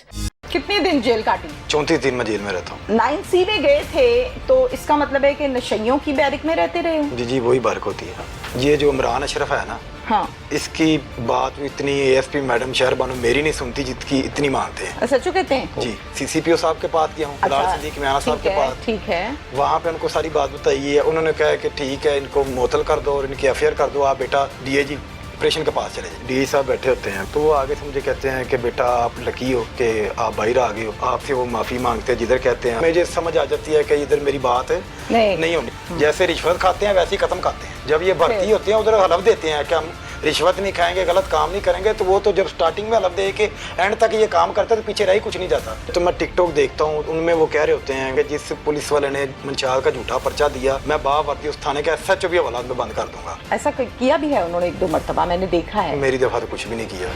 कितने दिन जेल काटी? 34 दिन मैं जेल में रहता हूँ। 9C में गए थे तो इसका मतलब है कि नशइयों की बैरिक में रहते रहे हो? जी वही बारिक होती है। ये जो इमरान अशरफ है ना, हाँ, इसकी बात इतनी एएसपी मैडम शहर बानो मेरी नहीं सुनती जितकी इतनी मानते हैं। सचो कहते हैं? जी सीसीपीओ साहब के पास गया हूँ, फिलहाल सिद्दीक मियां साहब के पास। ठीक है। वहाँ पे उनको सारी बात बताई है, उन्होंने कहा कि ठीक है इनको मुअत्तल कर दो और इनकी एफआईआर कर दो, आप बेटा डीआईजी ऑपरेशन के पास चले जाए। डीआई साहब बैठे होते हैं तो वो आगे से मुझे कहते हैं कि बेटा आप लकी हो कि आप बाहर आ गए हो, आपसे वो माफ़ी मांगते हैं जिधर कहते हैं। मुझे समझ आ जाती है कि इधर मेरी बात है नहीं होनी। जैसे रिश्वत खाते हैं वैसे ही ख़त्म खाते हैं। जब ये भर्ती होती है उधर हलफ देते हैं कि हम रिश्वत नहीं खाएंगे, गलत काम नहीं करेंगे, तो वो तो जब स्टार्टिंग में हलफ दे के एंड तक ये काम करते हैं तो पीछे रह ही कुछ नहीं जाता। तो मैं टिकटॉक देखता हूँ, उनमें वो कह रहे होते हैं कि जिस पुलिस वाले ने मंचाल का झूठा पर्चा दिया, मैं बावर्दी उस थाने का SHO भी हवालात में बंद कर दूंगा। ऐसा किया भी है उन्होंने 1-2 मरतबा, मैंने देखा है। मेरी दफा तो कुछ भी नहीं किया।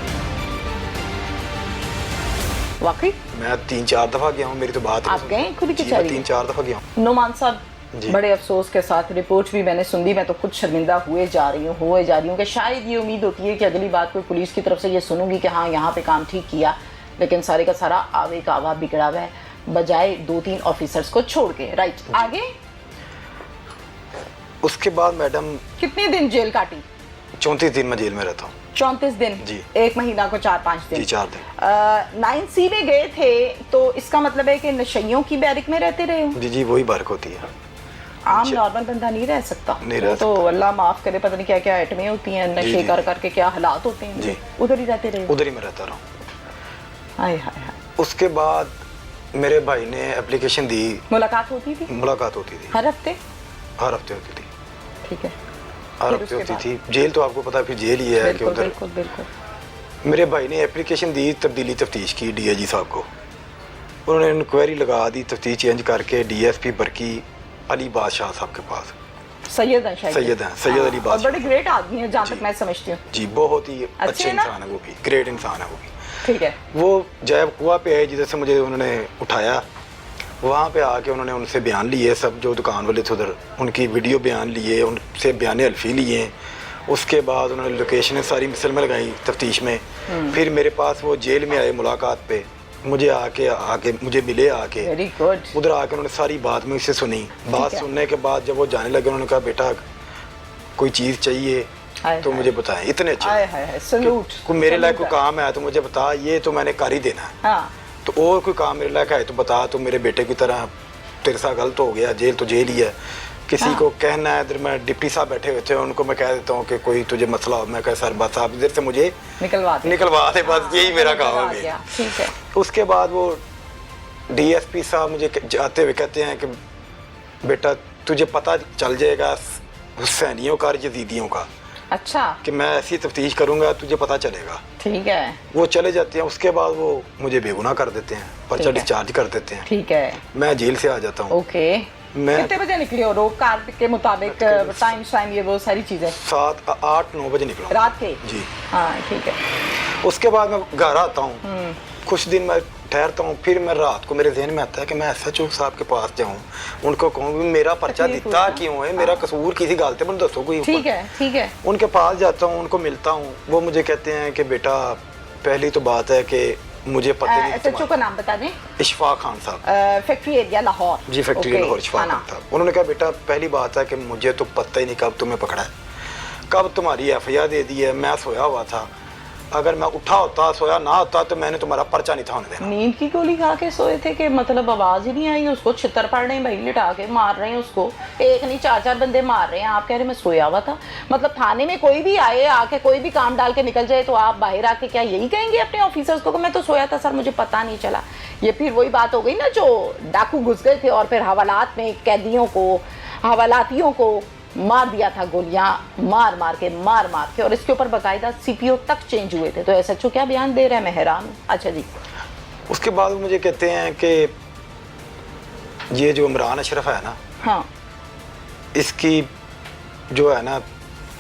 वाकई मैं 3-4 दफा गया हूँ। मेरी तो बात आप गए खुद की? 3-4 दफा गया हूँ। नुमान साहब, बड़े अफसोस के साथ रिपोर्ट भी मैंने सुन ली, मैं तो खुद शर्मिंदा हुए जा रही हूँ कि शायद ये उम्मीद होती है कि अगली बात कोई पुलिस की तरफ से ये सुनूंगी कि हाँ यहाँ पे काम ठीक किया, लेकिन सारे का सारा आवे का आवा बिगड़ा हुआ है, बजाय 2-3 ऑफिसर्स को छोड़ के। राइट, आगे उसके बाद मैडम कितने दिन जेल काटी? 34 दिन मैं जेल में रहता हूँ। 34 दिन जी। 1 महीना को 4-5 दिन? जी 4 दिन। 9C में गए थे तो इसका मतलब है कि नशइयों की बैरिक में रहते रहे हो? जी वही बारिक होती है। आम नॉर्मल बंदा नहीं रह सकता। नहीं रह तो अल्लाह माफ करे, पता नहीं क्या क्या आइटमें होती हैं, नशे कर करके क्या हालात होते हैं। जी। उधर ही रहते रहे? उधर ही मैं रहता रहा। हाय हाय हाय। उसके बाद मेरे भाई ने एप्लीकेशन दी। मुलाकात होती थी? मुलाकात होती थी हर हफ्ते? हर हफ्ते होती थी। ठीक है। हर हफ्ते होती थी। जेल तो आपको पता है फिर जेल ही है कि उधर। बिल्कुल बिल्कुल। मेरे भाई ने एप्लीकेशन दी, तब्दीली तफ्तीश की डीआईजी साहब को। उन्होंने इंक्वायरी लगा दी, तफ्तीश चेंज करके डीएसपी बरकी अली बादशाह साहब के पास। सैयद हैं शायद? सैयद हैं, सैयद अली बादशाह। बड़े ग्रेट आदमी हैं जहाँ तक मैं समझती हूँ। जी बहुत ही अच्छे इंसान है वो भी, ग्रेट इंसान है वो भी। ठीक है। वो जैब कुआ पे है जिधर से मुझे उन्होंने उठाया, वहाँ पे आके उन्होंने उनसे बयान लिए, सब जो दुकान वाले थे उधर उनकी वीडियो बयान लिए, उनसे बयान हल्फी लिए। उसके बाद उन्होंने लोकेशनें सारी मिसल में लगाई तफ्तीश में। फिर मेरे पास वो जेल में आए मुलाकात पे, मुझे आके मुझे मिले आके। Very good. उधर आके उन्होंने सारी बात मुझसे सुनी। बात सुनने के बाद जब वो जाने लगे उन्होंने कहा बेटा कोई चीज़ चाहिए तो मुझे बताएं। इतने अच्छे सैल्यूट। कोई मेरे लायक कोई काम है तो मुझे बता, ये तो मैंने कर ही देना है। हाँ। तो और कोई काम मेरे लायक है तो बता, तो मेरे बेटे की तरह तेरे साथ गलत हो गया, जेल तो जेल ही है। किसी को कहना है, इधर मैं डिप्टी साहब बैठे हुए थे, उनको मैं कह देता हूँ कि कोई तुझे मसला हो, मैं कह सर बस आप इधर से मुझे निकलवा दे, बस यही मेरा काम है। ठीक है। उसके बाद वो डीएसपी साहब मुझे जाते हुए कहते हैं कि बेटा तुझे पता चल जाएगा हुसैनियों का, यजीदियों का। अच्छा। कि मैं ऐसी तफ्तीश करूंगा तुझे पता चलेगा। ठीक है। वो चले जाते हैं, उसके बाद वो मुझे बेगुनाह कर देते हैं, पर्चा डिस्चार्ज कर देते हैं। ठीक है। मैं जेल से आ जाता हूँ। ओके। मैं कितने बजे निकले हो? रोक कार के मुताबिक टाइम ये वो सारी चीजें? 7-8-9 बजे निकला रात के? जी हाँ ठीक है। उसके बाद मैं घर आता हूँ, कुछ दिन मैं ठहरता हूँ, फिर मैं रात को मेरे जहन में आता है कि मैं SHO साहब के पास जाऊँ, उनको कहूँ मेरा पर्चा दिता क्यों है, मेरा कसूर किसी गालते पर दसो कोई। ठीक है ठीक है। उनके पास जाता हूँ, उनको मिलता हूँ, वो मुझे कहते हैं कि बेटा पहली तो बात है कि मुझे पता नहीं। SHO का नाम बता दें। इशफाक खान साहब, फैक्ट्री एरिया लाहौर। जी फैक्ट्री एरिया लाहौर, इशफाक खान साहब। उन्होंने कहा बेटा पहली बात है कि मुझे तो पता ही नहीं कब तुम्हें पकड़ा है, कब तुम्हारी FIR दे दी है। मैं सोया हुआ था, अगर मैं उठा होता, सोया ना होता, तो मैंने तुम्हारा पर्चा नहीं था होने देना। नींद की गोली खा के सोए थे कि मतलब आवाज ही नहीं आई? उसको छितर पड़ रहे हैं भाई, लिटा के मार रहे हैं उसको, एक नहीं 4-4 बंदे मार रहे हैं, आप कह रहे मैं सोया हुआ था। मतलब थाने में कोई भी आए, आके कोई भी काम डाल के निकल जाए तो आप बाहर आके क्या यही कहेंगे अपने ऑफिसर्स को कि मैं तो सोया था सर, मुझे पता नहीं चला? ये फिर वही बात हो गई ना, जो डाकू घुस गए थे और फिर हवालात में कैदियों को, हवालातियों को मार दिया था गोलियां मार मार के, और इसके ऊपर बाकायदा सीपीओ तक चेंज हुए थे। तो एसएचओ क्या बयान दे रहा है, मैं हैरान हूं। अच्छा जी। उसके बाद वो मुझे कहते हैं कि ये जो इमरान अशरफ है ना, हाँ, इसकी जो है ना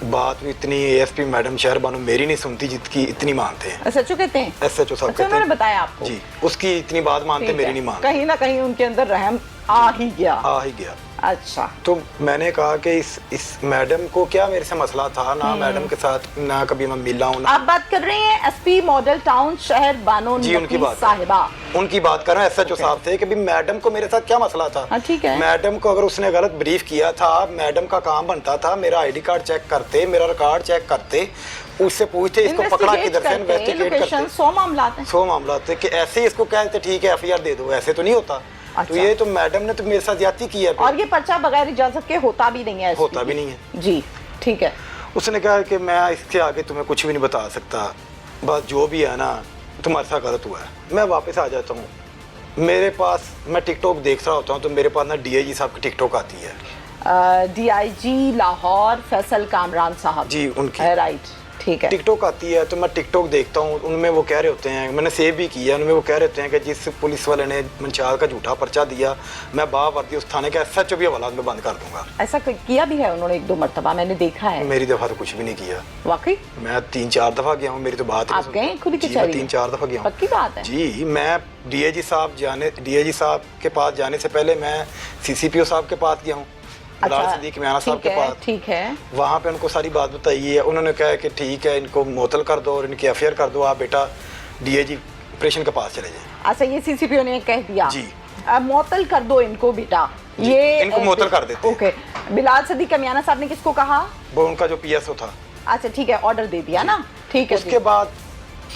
बात भी इतनी एएसपी मैडम शहर बानो मेरी नहीं सुनती जितनी इतनी मानते हैं। एसएचओ कहते हैं? एसएचओ साहब अच्छा, कहते उन्होंने हैं बताया आपको? जी, उसकी इतनी बात मानते, मेरी नहीं मानते। कहीं ना कहीं उनके अंदर रहम आ ही गया। अच्छा, तो मैंने कहा कि इस मैडम को क्या मेरे से मसला था ना, मैडम के साथ ना कभी मैं मिला हूं ना। आप बात कर रहे हैं एसपी मॉडल टाउन शहर बानो जी, उनकी बात साहिबा, उनकी बात कर रहा हूँ एसएचओ साहब से कि मैडम को मेरे साथ क्या मसला था। हाँ, ठीक है। मैडम को अगर उसने गलत ब्रीफ किया था, मैडम का काम बनता था मेरा आईडी कार्ड चेक करते, मेरा रिकॉर्ड चेक करते, उससे पूछते इसको पकड़ा किधर से, इन्वेस्टिगेट करते। 100 मामला थे कि ऐसे ही इसको कहते ठीक है एफआईआर दे दो, ऐसे तो नहीं होता। अच्छा। तो ये तो मैडम ने तो मेरे साथ ज्यादती की है। और ये पर्चा बगैर इजाजत के होता भी नहीं है? होता भी नहीं है जी, ठीक है। उसने कहा कि मैं इससे आगे तुम्हें कुछ भी नहीं बता सकता, बस जो भी है ना तुम्हारे साथ गलत हुआ है। मैं वापस आ जाता हूँ, मेरे पास मैं टिकटॉक देख रहा होता हूँ तो मेरे पास ना डीआईजी साहब की टिकटॉक आती है। डीआईजी लाहौर फैसल कामरान साहब जी, उनकी है, राइट, ठीक है। टिकटॉक आती है तो मैं टिकटॉक देखता हूँ, उनमें वो कह रहे होते हैं, मैंने सेव भी किया, उनमें वो कह रहे होते हैं कि जिस पुलिस वाले ने मंचाल का झूठा पर्चा दिया, मैं बावर्दी उस थाने का एसएचओ भी हवालात में बंद कर दूंगा। ऐसा किया भी है उन्होंने 1-2 मरतबा, मैंने देखा है। मेरी दफा तो कुछ भी नहीं किया। वाकई? मैं 3-4 दफा गया हूँ, मेरी तो बात आप गए खुली कचहरी? 3-4 दफा गया हूँ। पक्की बात है? जी, मैं डीआईजी साहब के पास जाने से पहले मैं सीसीपीओ साहब के पास गया हूँ, सिद्दीक मियां साहब के पास। ठीक है। वहाँ पे उनको सारी बात बताई है, उन्होंने कहा कि ठीक है इनको मुअत्तल कर दो और इनकी एफआईआर कर दो, आप बेटा डीआईजी ऑपरेशन के पास चले जाएं। अच्छा, ये सीसीपीओ ने कह दिया जी, अब मुअत्तल कर दो इनको बेटा, ये इनको मुअत्तल कर देते। ओके। बिलाल सिद्दीक मियां साहब ने किसको कहा? वो उनका जो पीएसओ था। अच्छा, ठीक है, ऑर्डर दे दिया ना, ठीक है। उसके बाद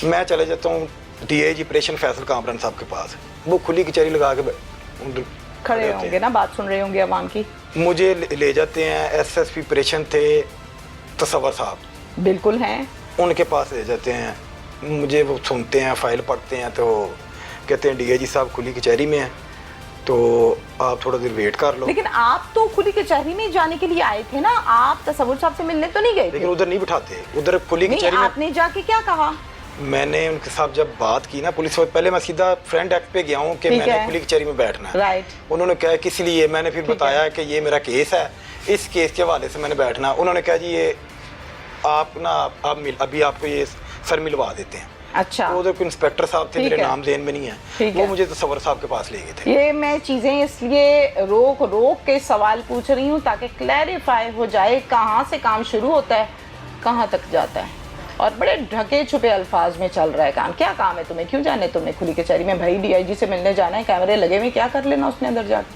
मैं चले जाता हूँ डीआईजी ऑपरेशन फैसल कामरान साहब के पास, वो खुली कचहरी लगा के खड़े होंगे ना, बात सुन रहे होंगे अवाम की। मुझे ले जाते हैं, एसएसपी ऑपरेशन थे तसव्वुर साहब, बिल्कुल हैं, उनके पास ले जाते हैं, मुझे वो सुनते हैं, फाइल पढ़ते हैं, तो कहते हैं डीआईजी साहब खुली कचहरी में हैं, तो आप थोड़ा देर वेट कर लो। लेकिन आप तो खुली कचहरी में जाने के लिए आए थे ना, आप तसव्वुर साहब से मिलने तो नहीं गए थे? लेकिन उधर नहीं बिठाते, उधर खुली कचहरी में। आपने जाके क्या कहा? मैंने उनके साथ जब बात की ना पुलिस, पहले मैं सीधा फ्रेंड एक्ट पे गया हूँ कि मैंने खुली कचहरी में बैठना है। राइट। उन्होंने कहा किस लिए, मैंने फिर बताया कि ये मेरा केस है, इस केस के हवाले से मैंने बैठना। उन्होंने कहा जी ये आप ना अभी आपको ये सर मिलवा देते हैं। अच्छा, तो उधर कोई इंस्पेक्टर साहब थे, मेरे नाम ज़हन में नहीं है, वो मुझे तसव्वुर साहब के पास ले गए थे। ये मैं चीज़ें इसलिए रोक के सवाल पूछ रही हूँ ताकि क्लैरिफाई हो जाए कहाँ से काम शुरू होता है, कहाँ तक जाता है, और बड़े ढके छुपे अल्फाज में चल रहा है काम। क्या काम है तुम्हें, क्यों जाने तुम्हें खुली कचहरी में? भाई डीआईजी से मिलने जाना है, कैमरे लगे हुए, क्या कर लेना उसने अंदर जाकर?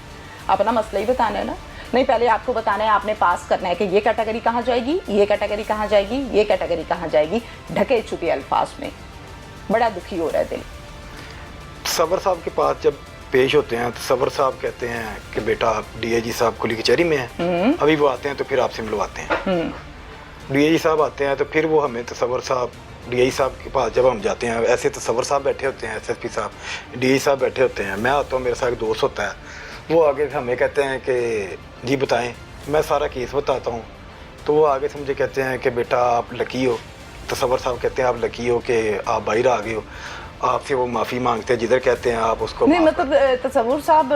अपना मसला ही बताना है ना। नहीं, पहले आपको बताना है, आपने पास करना है कि ये कैटेगरी कहाँ जाएगी, ये कैटेगरी कहाँ जाएगी, ये कैटेगरी कहाँ जाएगी, ढके छुपे अल्फाज में। बड़ा दुखी हो रहा है दिल। तसव्वुर साहब के पास जब पेश होते हैं, तसव्वुर साहब कहते हैं कि बेटा डीआईजी साहब खुली कचहरी में हैं, अभी वो आते हैं तो फिर आपसे मिलवाते हैं। डीआईजी साहब आते हैं तो फिर वो हमें तसव्वुर साहब, डीआईजी साहब के पास जब हम जाते हैं, ऐसे तसव्वुर साहब बैठे होते हैं, एसएसपी साहब, डीआईजी साहब बैठे होते हैं, मैं आता हूँ, मेरे साथ एक दोस्त होता है, वो आगे से हमें कहते हैं कि जी बताएं, मैं सारा केस बताता हूँ, तो वो आगे से मुझे कहते हैं कि बेटा आप लकी हो। तसव्वुर साहब कहते हैं आप लकी हो कि आप बाहर आ गए हो, आपसे वो माफ़ी मांगते हैं, जिधर कहते हैं आप उसको नहीं, मतलब तसव्वुर साहब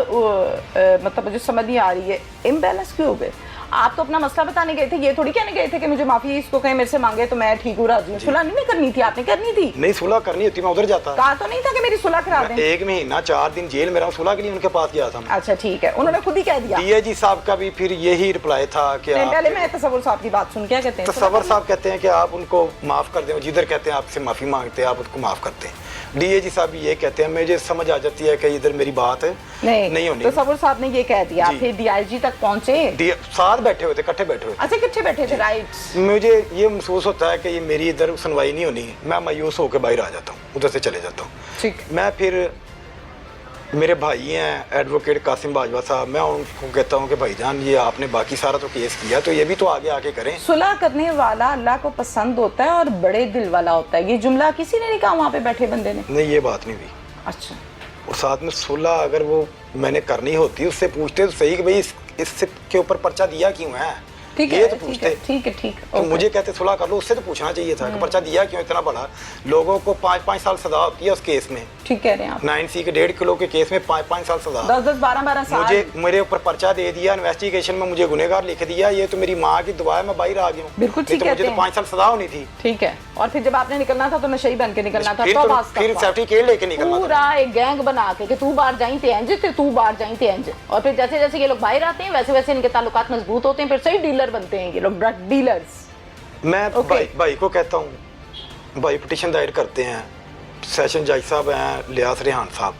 मतलब मुझे समझ नहीं आ रही है, इम्बैलेंस क्यों हो गए? आप तो अपना मसला बताने गए थे, ये थोड़ी कहने गए थे कि मुझे माफी इसको कहीं मेरे से मांगे तो मैं ठीक हूँ, राजी हूँ। सुलह नहीं करनी थी, आपने करनी थी। नहीं, सुलह करनी होती मैं उधर जाता। कहा तो नहीं था कि मेरी सुलह करा दें? 1 महीना 4 दिन जेल में रहा, सुलह के लिए उनके पास गया था मैं। अच्छा, ठीक है, उन्होंने खुद ही कह दिया। डीआईजी साहब का भी फिर यही रिप्लाई था कि पहले मैं तसव्वुर साहब की बात सुन, क्या कहते हैं? तसव्वुर साहब कहते हैं कि आप उनको माफ कर दें, जिधर कहते हैं आपसे माफी मांगते हैं आप उसको माफ करते हैं। डीएजी साहब भी ये कहते हैं, मुझे समझ आ जाती है कि इधर मेरी बात नहीं होनी। तसव्वुर साहब ने ये कह दिया, जी। फिर डीआईजी तक पहुंचे, साथ बैठे हुए थे, इकट्ठे बैठे हुए अच्छा कितने बैठे थे, राइट। थे। मुझे ये महसूस होता है कि ये मेरी इधर सुनवाई नहीं होनी, मैं मायूस होकर बाहर आ जाता हूँ, उधर से चले जाता हूँ। ठीक। मैं फिर मेरे भाई हैं एडवोकेट कासिम बाजवा साहब, मैं उनको कहता हूँ कि भाईजान ये आपने बाकी सारा तो केस किया, तो ये भी तो आगे आके करें। सुलह करने वाला अल्लाह को पसंद होता है और बड़े दिल वाला होता है, ये जुमला किसी ने नहीं कहा वहाँ पे बैठे बंदे ने? नहीं, ये बात नहीं हुई। अच्छा। और साथ में सुलह अगर वो मैंने करनी होती, उससे पूछते तो सही कि भाई इससे के ऊपर पर्चा दिया क्यों है, ठीक ये है, तो ठीक पूछते। है, ठीक है, ठीक तो मुझे कहते सुलह कर लो, उससे तो पूछना चाहिए था कि पर्चा दिया क्यों इतना बड़ा। लोगों को 5-5 साल सजा होती है उस केस में, ठीक कह रहे हैं आप। 9C के 1.5 किलो के केस में 5-5 साल सजा। 10-10, 12-12 साल। मुझे मेरे ऊपर पर्चा दे दिया, इन्वेस्टिगेशन में मुझे गुनहगार लिख दिया, ये तो मेरी माँ की दुआ है, मैं बाहर आ गया हूँ। बिल्कुल ठीक तो मुझे कहते तो हैं। 5 साल सजा होनी थी। ठीक है, और फिर जब आपने निकलना था तो नशे ही बन के निकलना था, फिर तो तो फिर सर्टिफिकेट लेके निकलना था। पूरा एक गैंग बना के कि तू बाहर जाई ते इंज ते तू बाहर जाई ते इंज, और फिर जैसे जैसे ये लोग बाहर आते हैं वैसे वैसे इनके ताल्लुकात मजबूत होते हैं, फिर सही डीलर बनते हैं ये लोग, ड्रग डीलर्स। मैं Okay. भाई को कहता हूँ, भाई पिटिशन दायर करते हैं, सेशन जज साहब हैं लियास रेहान साहब,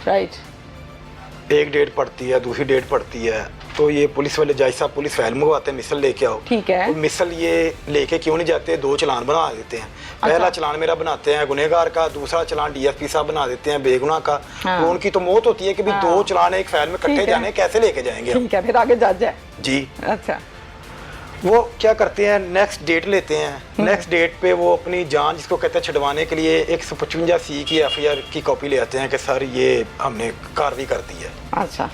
राइट। एक डेट पड़ती है, दूसरी डेट पड़ती है, तो ये पुलिस वाले जज साहब पुलिस फाइल मंगवाते हैं, मिसल लेके आओ। ठीक है। तो मिसल ये लेके क्यों नहीं जाते, 2 चलान बना देते हैं। पहला चलान मेरा बनाते हैं गुनहगार का, दूसरा चलान डीएसपी साहब बना देते हैं बेगुनाह का। हाँ। तो उनकी तो मौत होती है कि भी 2 चलान एक फाइल में ठीक इकट्ठे है। जाने, कैसे लेके जाएंगे हम? ठीक है, फिर आगे जज है। जी। अच्छा। वो क्या करते हैं, नेक्स्ट डेट लेते हैं, नेक्स्ट डेट पे वो अपनी जान जिसको कहते हैं छुड़वाने के लिए 155C की एफआईआर की कॉपी ले आते हैं कि सर ये हमने कार्रवाई कर दी है। अच्छा।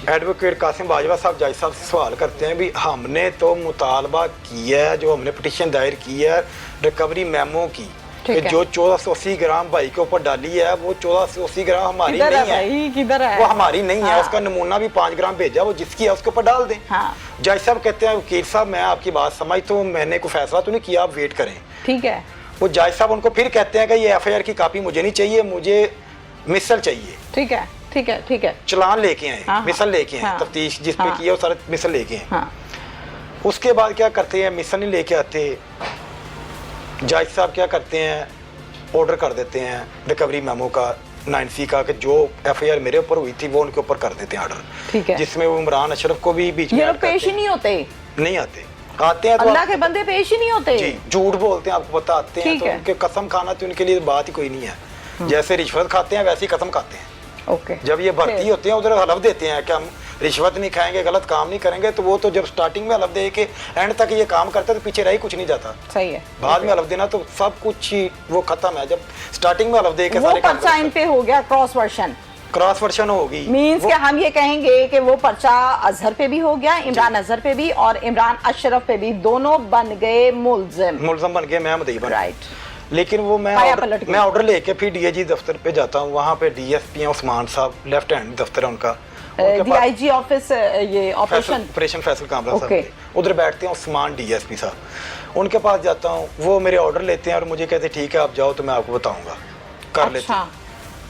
एडवोकेट कासिम बाजवा साहब जज साहब से सवाल करते हैं भी हमने तो मुतालबा किया है, जो हमने पिटिशन दायर की है रिकवरी मेमो की, कि ठीक है। जो 1480 ग्राम भाई के ऊपर डाली है वो 1480 ग्राम हमारी किधर है नहीं है, भाई, किधर है? वो हमारी नहीं है, हाँ। उसका नमूना भी 5 ग्राम भेजा, वो जिसकी है उसके ऊपर डाल दें। हाँ। जज साहब कहते हैं वकील साहब मैं आपकी बात समझ, तो मैंने कोई फैसला तो नहीं किया, आप वेट करें। ठीक है। वो जज साहब उनको फिर कहते हैं कि ये एफआईआर की कॉपी मुझे नहीं चाहिए, मुझे मिसल चाहिए। ठीक है, ठीक है, ठीक है। चलान लेके आए, हाँ, मिसल लेके आए, हाँ। तफ्तीश जिस पे हाँ। की है वो सारे मिसल लेके आए। हाँ। उसके बाद क्या करते हैं, मिसल नहीं लेके आते, जज साहब क्या करते हैं, ऑर्डर कर देते हैं रिकवरी मेमो का 9C का, कि जो एफआईआर मेरे ऊपर हुई थी वो उनके ऊपर कर देते हैं ऑर्डर। ठीक है। जिसमें वो इमरान अशरफ को भी बीच में ये ऐड लोग पेश करते ही नहीं होते, नहीं आते, आते हैं तो अल्लाह के बंदे पेश ही नहीं होते। जी झूठ बोलते हैं, आपको बताते हैं, ठीक तो है। उनके कसम खाना तो उनके लिए बात ही कोई नहीं है। जैसे रिश्वत खाते हैं वैसे ही कसम खाते हैं। ओके। जब ये भर्ती फिर? होते हैं उधर हलफ देते हैं कि हम रिश्वत नहीं खाएंगे, गलत काम नहीं करेंगे, तो वो तो जब स्टार्टिंग में हलफ दे के एंड तक ये काम करते तो पीछे रह ही कुछ नहीं जाता। सही है। बाद में हलफ देना तो सब कुछ ही वो खत्म है, जब स्टार्टिंग में हलफ दे के वो सारे काम पर्चा इन पे हो गया क्रॉस वर्जन, क्रॉस वर्जन होगी। मीन्स वो- कि हम ये कहेंगे कि वो पर्चा अजहर पे भी हो गया, इमरान अजहर पे भी और इमरान अशरफ पे भी, दोनों बन गए मुलजिम। मुलजम बन गए, मैं मुद्दई बन गया। राइट। लेकिन वो पाया पलट गई। मैं ऑर्डर लेके फिर डीएजी दफ्तर पे जाता हूँ, वहाँ पे डीएसपी हैं उस्मान साहब, लेफ्ट हैंड दफ्तर है उनका, डीआईजी ऑफिस, ये ऑपरेशन ऑपरेशन फैसल कामरा साहब Okay. के। उधर बैठते हैं उस्मान डीएसपी साहब, उनके पास जाता हूँ, वो मेरे ऑर्डर लेते हैं और मुझे कहते हैं ठीक है आप जाओ तो मैं आपको बताऊंगा, कर लेते हैं।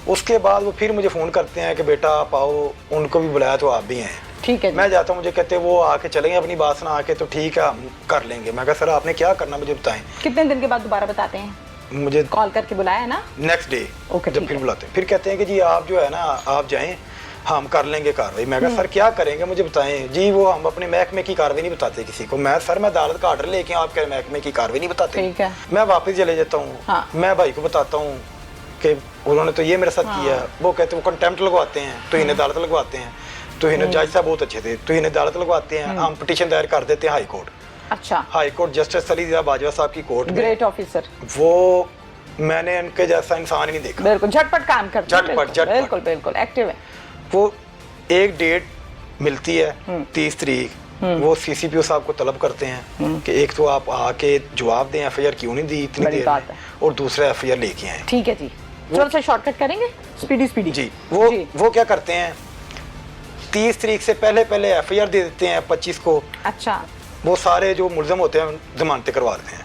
उसके बाद वो फिर मुझे फ़ोन करते हैं कि बेटा आप आओ, उनको भी बुलाया तो आप भी हैं। ठीक है जी। मैं जाता हूँ, मुझे कहते हैं वो आके चलेंगे अपनी बात सुना के, तो ठीक है हम कर लेंगे। मैं कहा सर आपने क्या करना मुझे बताएं। कितने दिन के बाद दोबारा बताते हैं? मुझे कॉल करके बुलाया है ना? नेक्स्ट डे Okay, जब ठीक फिर है। बुलाते हैं, फिर कहते हैं कि जी आप जो है ना आप जाएं, हम कर लेंगे कार्रवाई। मैं कहा सर क्या करेंगे मुझे बताएं। जी वो हम अपने महकमे की कार्रवाई नहीं बताते किसी को। मैं सर मैं अदालत का ऑर्डर लेके आप कह महकमे की कार्रवाई नहीं बताते। ठीक है। मैं वापस चले जाता हूँ। हाँ। मैं भाई को बताता हूँ कि उन्होंने तो ये मेरे साथ किया। वो कहते हैं वो कंटेम्प्ट लगवाते हैं, तो इन्हें अदालत लगवाते हैं, तो इन्हें जज साहब बहुत अच्छे थे, तो इन्हें अदालत लगवाते हैं, हम पिटीशन दायर कर देते हैं हाई कोर्ट। अच्छा। हाई कोर्ट जस्टिस अली रिजा बाजवा साहब की कोर्ट में। Great officer. वो मैंने उनके जैसा इंसान ही नहीं देखा। बिल्कुल झटपट काम करते हैं। झटपट। बिल्कुल बिल्कुल एक्टिव है। वो एक डेट मिलती है 30 तारीख, वो सीसीपीओ साहब को तलब करते हैं कि एक तो आप आके जवाब दें एफआईआर क्यों नहीं दी इतनी बड़ी देर बात में, है। और दूसरा एफआईआर लेके आए। ठीक है जी, थोड़ा सा शॉर्टकट करेंगे, स्पीडी स्पीडी। जी वो क्या करते हैं 30 तारीख से पहले पहले एफआईआर दे देते हैं 25 को। अच्छा। वो सारे जो मुलजम होते हैं जमानतें करवा देते हैं।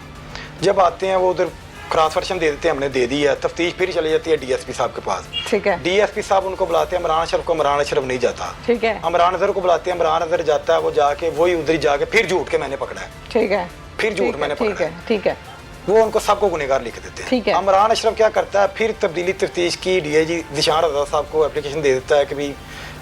जब आते हैं वो उधर क्रॉस वर्शन दे देते हैं, हमने दे दी है, तफ्तीश फिर चली जाती है डीएसपी साहब के पास। ठीक है। डीएसपी साहब उनको बुलाते हैं, इमरान अशरफ को, इमरान अशरफ नहीं जाता। ठीक है। इमरान अजहर को बुलाते हैं, इमरान अजहर जाता है, वो जाके वही उधर ही जाके फिर झूठ के मैंने पकड़ा है, ठीक है। फिर झूठ मैंने ठीक पकड़ा है। ठीक है। वो उनको सबको गुनहगार लिख देते ठीक हैं। है। इमरान अशरफ क्या करता है, फिर तब्दीली तफ्तीश की डीआईजी दिशान रजा साहब को एप्लीकेशन दे देता है कि भाई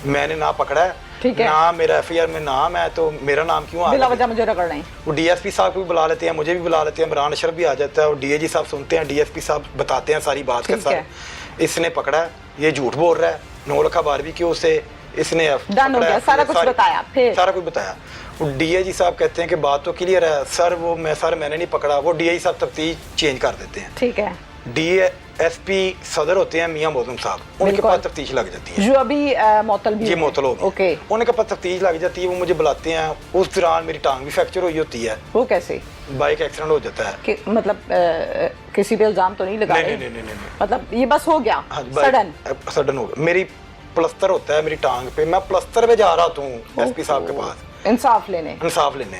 मैंने ना पकड़ा है, ठीक है। ना मेरा एफआईआर में नाम है, तो मेरा नाम क्यों आ बिला गया? वजह मुझे रगड़ रहे हैं। वो डीएसपी साहब को भी बुला लेते हैं, मुझे भी बुला लेते हैं, इमरान अशरफ भी आ जाता है और डीआईजी साहब सुनते हैं, डीएसपी साहब बताते हैं सारी बात के ठीक है। सर इसने पकड़ा है, ये झूठ बोल रहा है, 9 लाख 12 क्यों से इसने डन हो गया, सारा कुछ बताया, फिर सारा कुछ बताया। वो डीआईजी साहब कहते हैं कि बात तो क्लियर है सर, मैंने नहीं पकड़ा। वो डीआईजी साहब तफ्तीश चेंज कर देते हैं। ठीक है। डीएसपी सदर होते हैं मियां मौजूम साहब, उनके बिल्कुल। पास तफ्तीश लग जाती है, जो अभी मुअत्तल भी जी हुए। मुअत्तल हो गए। ओके। उनके पास तफ्तीश लग जाती है, वो मुझे बुलाते हैं। उस दौरान मेरी टांग भी फ्रैक्चर हुई होती है, वो कैसे बाइक एक्सीडेंट हो जाता है। कि मतलब किसी पे इल्जाम तो नहीं लगा नहीं रहे? नहीं नहीं नहीं नहीं। मतलब ये बस हो गया हाँ, सडन? सडन हो गया। मेरी प्लस्तर होता है मेरी टांग पे, मैं प्लस्तर पे जा रहा हूँ एसपी साहब के पास इंसाफ लेने। इंसाफ लेने।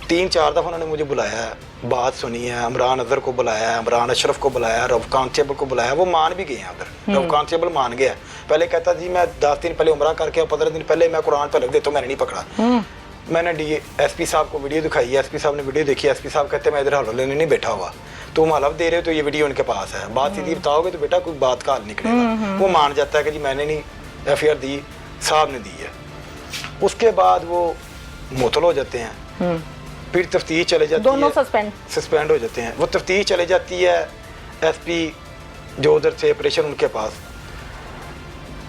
3-4 दफ़ा उन्होंने मुझे बुलाया है, बात सुनी है, इमरान अजहर को बुलाया है, इमरान अशरफ को बुलाया है, रफ कांस्टेबल को बुलाया, वो मान भी गए हैं उधर। रफ कांस्टेबल मान गया। पहले कहता जी मैं 10 दिन पहले उमरा करके और 15 दिन पहले मैं कुरान पर रख देता हूँ, मैंने नहीं पकड़ा। मैंने एसपी साहब को वीडियो दिखाई है, एसपी साहब ने वीडियो देखी, एसपी साहब कहते मैं इधर हल लेने नहीं बैठा हुआ, तुम हलफ दे रहे हो तो ये वीडियो उनके पास है, बात सीधी बताओगे तो बेटा कोई बात का हल निकलेगा। वो मान जाता है कि जी मैंने नहीं एफआईआर दी, साहब ने दी है। उसके बाद वो मुअत्तल हो जाते हैं, फिर तफ्तीश चले जाती दोनों है, सस्पेंड हो जाते हैं। वो तफ्तीश चले जाती है एसपी जो उधर से ऑपरेशन उनके पास,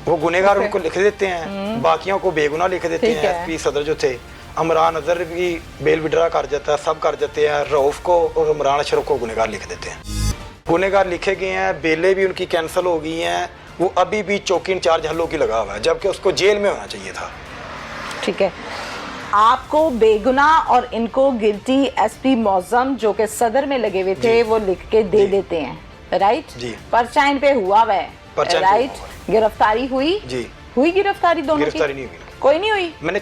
वो गुनहगार उनको लिख देते हैं, बाकियों को बेगुनाह लिख देते ठीक हैं। है। एसपी सदर जो थे, इमरान अजहर भी बेल विड्रा कर जाता है, सब कर जाते हैं, रऊफ को और इमरान अशरफ को गुनहगार लिख देते हैं। गुनहगार लिखे गए हैं, बेलें भी उनकी कैंसिल हो गई हैं, वो अभी भी चौकी इंचार्ज हल्लों की लगा हुआ है, जबकि उसको जेल में होना चाहिए था। ठीक है। आपको बेगुनाह और इनको गिल्टी एसपी मौजम जो कि सदर में लगे हुए थे वो लिख के दे देते हैं, राइट? जी। पर्चा इन पे हुआ हुआ है, पर्चा इन पे राइट? हुआ हुआ गिरफ्तारी हुई? जी। हुई गिरफ्तारी दोनों की? गिरफ्तारी नहीं हुई। कोई नहीं हुई? मैंने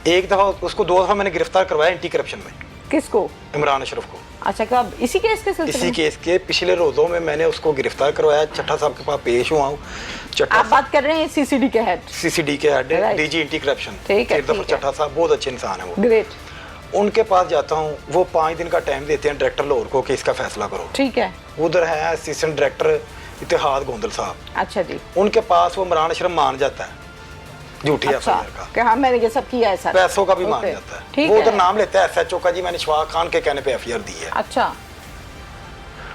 एक दफ़ा उसको 2 दफ़ा मैंने गिरफ्तार करवाया एंटी करप्शन में, किसको? इमरान अशरफ को। अच्छा, कब? इसी केस के सिलसिले इसी में? केस के पिछले रोज़ों में मैंने उसको गिरफ्तार करवाया, चट्टा साहब के पास पेश हुआ हूँ। चट्टा आप बात कर रहे हैं सीसीडी के हेड? सीसीडी के head Right. DG anti corruption, ठीक है, सिरदफर ठीक है। चट्टा साहब बहुत अच्छे इंसान है वो। ग्रेट। उनके पास जाता हूँ, वो 5 दिन का टाइम देते हैं डायरेक्टर लाहौर को कि इसका फैसला करो। ठीक है। उधर है असिस्टेंट डायरेक्टर इतिहाद गोंदल साहब, अच्छा जी। उनके पास वो इमरान अशरफ मान जाता है झूठी अच्छा, एफआईआर का, कि हाँ मैंने ये सब किया है सर। पैसों का भी मान ओके, जाता है। ठीक वो है। उधर नाम लेता है एसएचओ का, जी मैंने इशफाक खान के कहने पे एफआईआर दी है। अच्छा,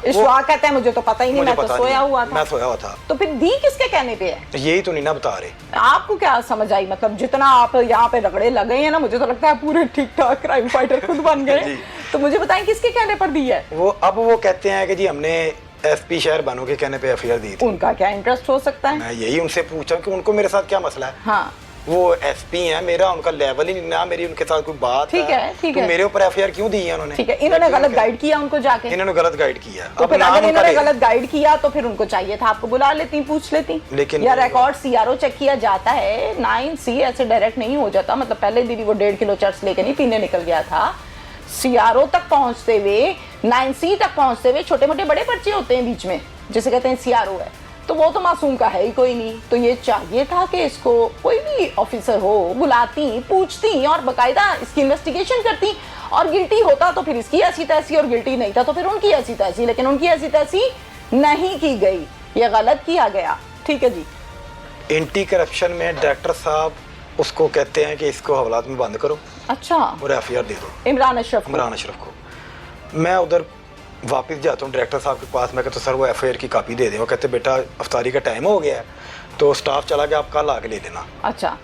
इशफाक कहता है मुझे तो पता ही नहीं, मुझे मैं तो पता सोया नहीं, हुआ था। मैं सोया हुआ था। तो फिर दी किसके कहने पे है? यही तो नहीं ना बता रहे। आपको क्या समझ आई? मतलब जितना आप यहाँ पे रगड़े लगे हैं ना, मुझे तो लगता है पूरे ठीक ठाक क्राइम फाइटर खुद बन गए। जी। तो मुझे बताएं किसके कहने पर दी है? वो अब वो कहते हैं कि जी हमने एसपी शहर बानो के कहने पे एफआईआर दी थी। उनका क्या इंटरेस्ट हो सकता है? मैं यही उनसे पूछा कि उनको मेरे साथ क्या मसला है। हाँ वो एसपी है, मेरा उनका लेवल ही नहीं, ना मेरी उनके साथ कोई बात ठीक है, ठीक तो है। मेरे ऊपर एफआईआर क्यों दी है उन्होंने? ठीक है, इन्होंने गलत गाइड किया उनको जाके। इन्होंने गलत गाइड किया। तो अब फिर नाम अगर उनका इन्होंने ले- गलत गाइड किया तो फिर उनको चाहिए था आपको बुला लेती, पूछ लेती। लेकिन या रिकॉर्ड सीआरओ चेक किया जाता है, 9C ऐसे डायरेक्ट नहीं हो जाता। मतलब पहले दिन ही वो 1.5 किलो चर्च लेके नहीं पीने निकल गया था, सीआरओ तक पहुंचते हुए 9C तक पहुंचते हुए छोटे मोटे बड़े पर्चे होते हैं बीच में, जिसे कहते हैं सीआरओ है, तो वो तो मासूम का है ही कोई नहीं। तो ये चाहिए था कि इसको कोई भी ऑफिसर हो बुलाती, पूछती और बकायदा इसकी इन्वेस्टिगेशन करती, और गिल्टी होता तो फिर इसकी ऐसी तैसी, और गिल्टी नहीं था तो फिर उनकी ऐसी तैसी। लेकिन उनकी ऐसी तैसी नहीं की गई, ये गलत किया गया। ठीक है जी। एंटी करप्शन में डायरेक्टर साहब उसको कहते हैं कि इसको हवालात में बंद करो अच्छा, और एफआईआर दे दो इमरान अशरफ को? इमरान अशरफ को। मैं उधर वापस जाता हूँ डायरेक्टर साहब के पास, मैं कहता सर वो एफआईआर की कॉपी दे दें। वो कहते बेटा अफ्तारी का टाइम हो गया है तो स्टाफ चला गया, आप कल आके ले लेना। अच्छा,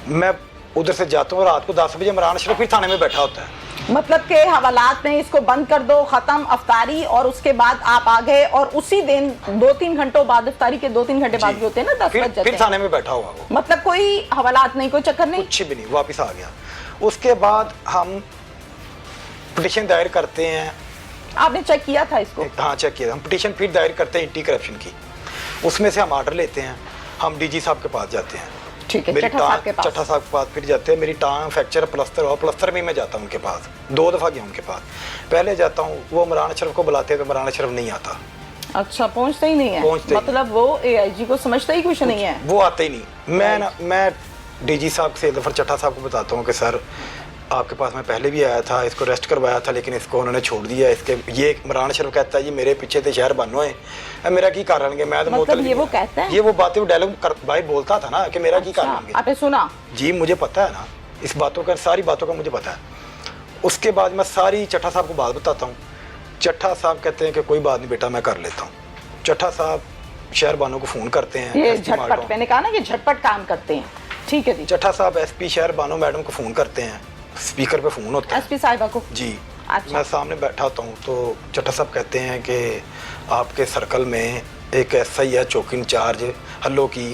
मैं उधर से जाता हूँ, रात को 10 बजे इमरान अशरफ फिर थाने में बैठा होता है। मतलब के हवालात में इसको बंद कर दो, खत्म अफ्तारी, और उसके बाद आप आ गए, और उसी दिन 2-3 घंटों बाद, अफ्तारी के 2-3 घंटे बाद भी होते हैं ना, 10 बज जाते फिर हैं। थाने में बैठा हुआ वो, मतलब कोई हवालात नहीं, कोई चक्कर नहीं? कुछ भी नहीं, वापस आ गया। उसके बाद हम पिटीशन दायर करते हैं। आपने चेक किया था इसको? हाँ चेक किया। हम पिटीशन फिर दायर करते हैं एंटी करप्शन की, उसमें से हम ऑर्डर लेते हैं, हम डीजी साहब के पास जाते हैं। ठीक है, मेरी चट्टा साहब के पास। चट्टा साहब के पास फिर जाते हैं। मेरी टांग फ्रैक्चर प्लस्तर हुआ, प्लस्तर में मैं जाता हूँ उनके पास, 2 दफ़ा गया उनके पास। पहले जाता हूँ, वो इमरान अशरफ को बुलाते हैं तो इमरान अशरफ नहीं आता। अच्छा, पहुंचते ही नहीं है? पहुंचते ही मतलब वो AIG को समझता ही कुछ नहीं है? वो आते ही नहीं। मैं डीजी साहब से दफर चट्टा साहब को बताता हूँ कि सर आपके पास मैं पहले भी आया था, इसको रेस्ट करवाया था, लेकिन इसको उन्होंने छोड़ दिया। इसके ये इमरान अशरफ कहता है जी मेरे पीछे थे शहर बानो है, मेरा की कारण है, मैं तो मतलब ये वो कहता है, ये वो बातें डायलॉग भाई बोलता था ना कि मेरा की कारण है। आपने सुना? जी मुझे पता है ना, इस बातों का, सारी बातों का मुझे पता है। उसके बाद मैं सारी चट्टा साहब को बात बताता हूँ। चट्टा साहब कहते हैं कि कोई बात नहीं बेटा, मैं कर लेता हूँ। चट्टा साहब शहर बानो को फ़ोन करते हैं। ये झटपट, मैंने कहा ना कि झटपट काम करते हैं। ठीक है जी। चट्टा साहब एसपी शहर बानो मैडम को फ़ोन करते हैं, स्पीकर पे फ़ोन होता है एसपी साहिबा को जी। अच्छा। मैं सामने बैठा होता हूँ तो चट्टा साहब कहते हैं कि आपके सर्कल में एक SI है चौकी इंचार्ज हल्लो की,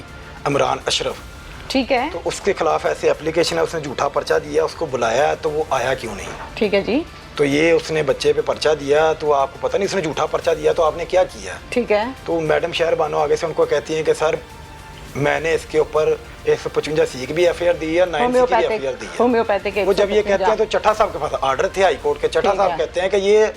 इमरान अशरफ। ठीक है। तो उसके खिलाफ ऐसे एप्लीकेशन है, उसने झूठा पर्चा दिया, उसको बुलाया है, तो वो आया क्यों नहीं? ठीक है जी। तो ये उसने बच्चे पे पर्चा दिया, तो आपको पता नहीं उसने झूठा पर्चा दिया, तो आपने क्या किया? ठीक है। तो मैडम शहर बानो आगे से उनको कहती हैं कि सर मैंने इसके ऊपर 155C की भी FIR दी है, 9C की भी FIR दी है। होम्योपैथिक। वो जब ये कहते हैं तो चट्टा साहब के पास ऑर्डर थे हाई कोर्ट के। चट्टा साहब कहते हैं कि ये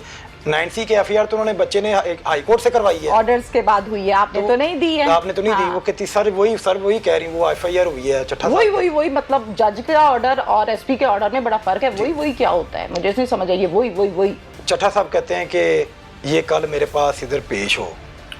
9C के FIR तो उन्होंने बच्चे ने हाई कोर्ट से करवाई है, ऑर्डर्स के बाद हुई है, आपने तो नहीं दी है। आपने तो नहीं दी। वो कहती सर वही कह रही, वो FIR हुई है। चट्टा वही मतलब जज का ऑर्डर और SP के ऑर्डर में बड़ा फर्क है। वही क्या होता है, मुझे नहीं समझ आई। वही चट्टा साहब कहते हैं कि ये कल मेरे पास इधर पेश हो।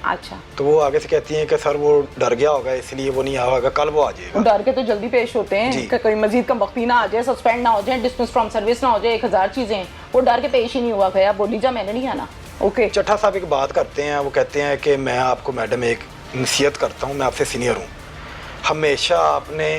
अच्छा। तो वो आगे से कहती हैं कि सर वो डर गया होगा इसलिए वो नहीं आएगा, कल वो आ जाएगा। डर के तो जल्दी पेश होते हैं कि कोई मजीद कम वक्ती ना आ जाए, सस्पेंड ना हो जाए, डिसमिस फ्रॉम सर्विस ना हो जाए, 1000 चीजें। वो डर के पेश ही नहीं हुआ। गया बोली जा मैंने नहीं आना। ओके। चट्टा साहब एक बात करते हैं, वो कहते हैं कि मैं आपको मैडम एक नसीहत करता हूँ, मैं आपसे सीनियर हूँ, हमेशा आपने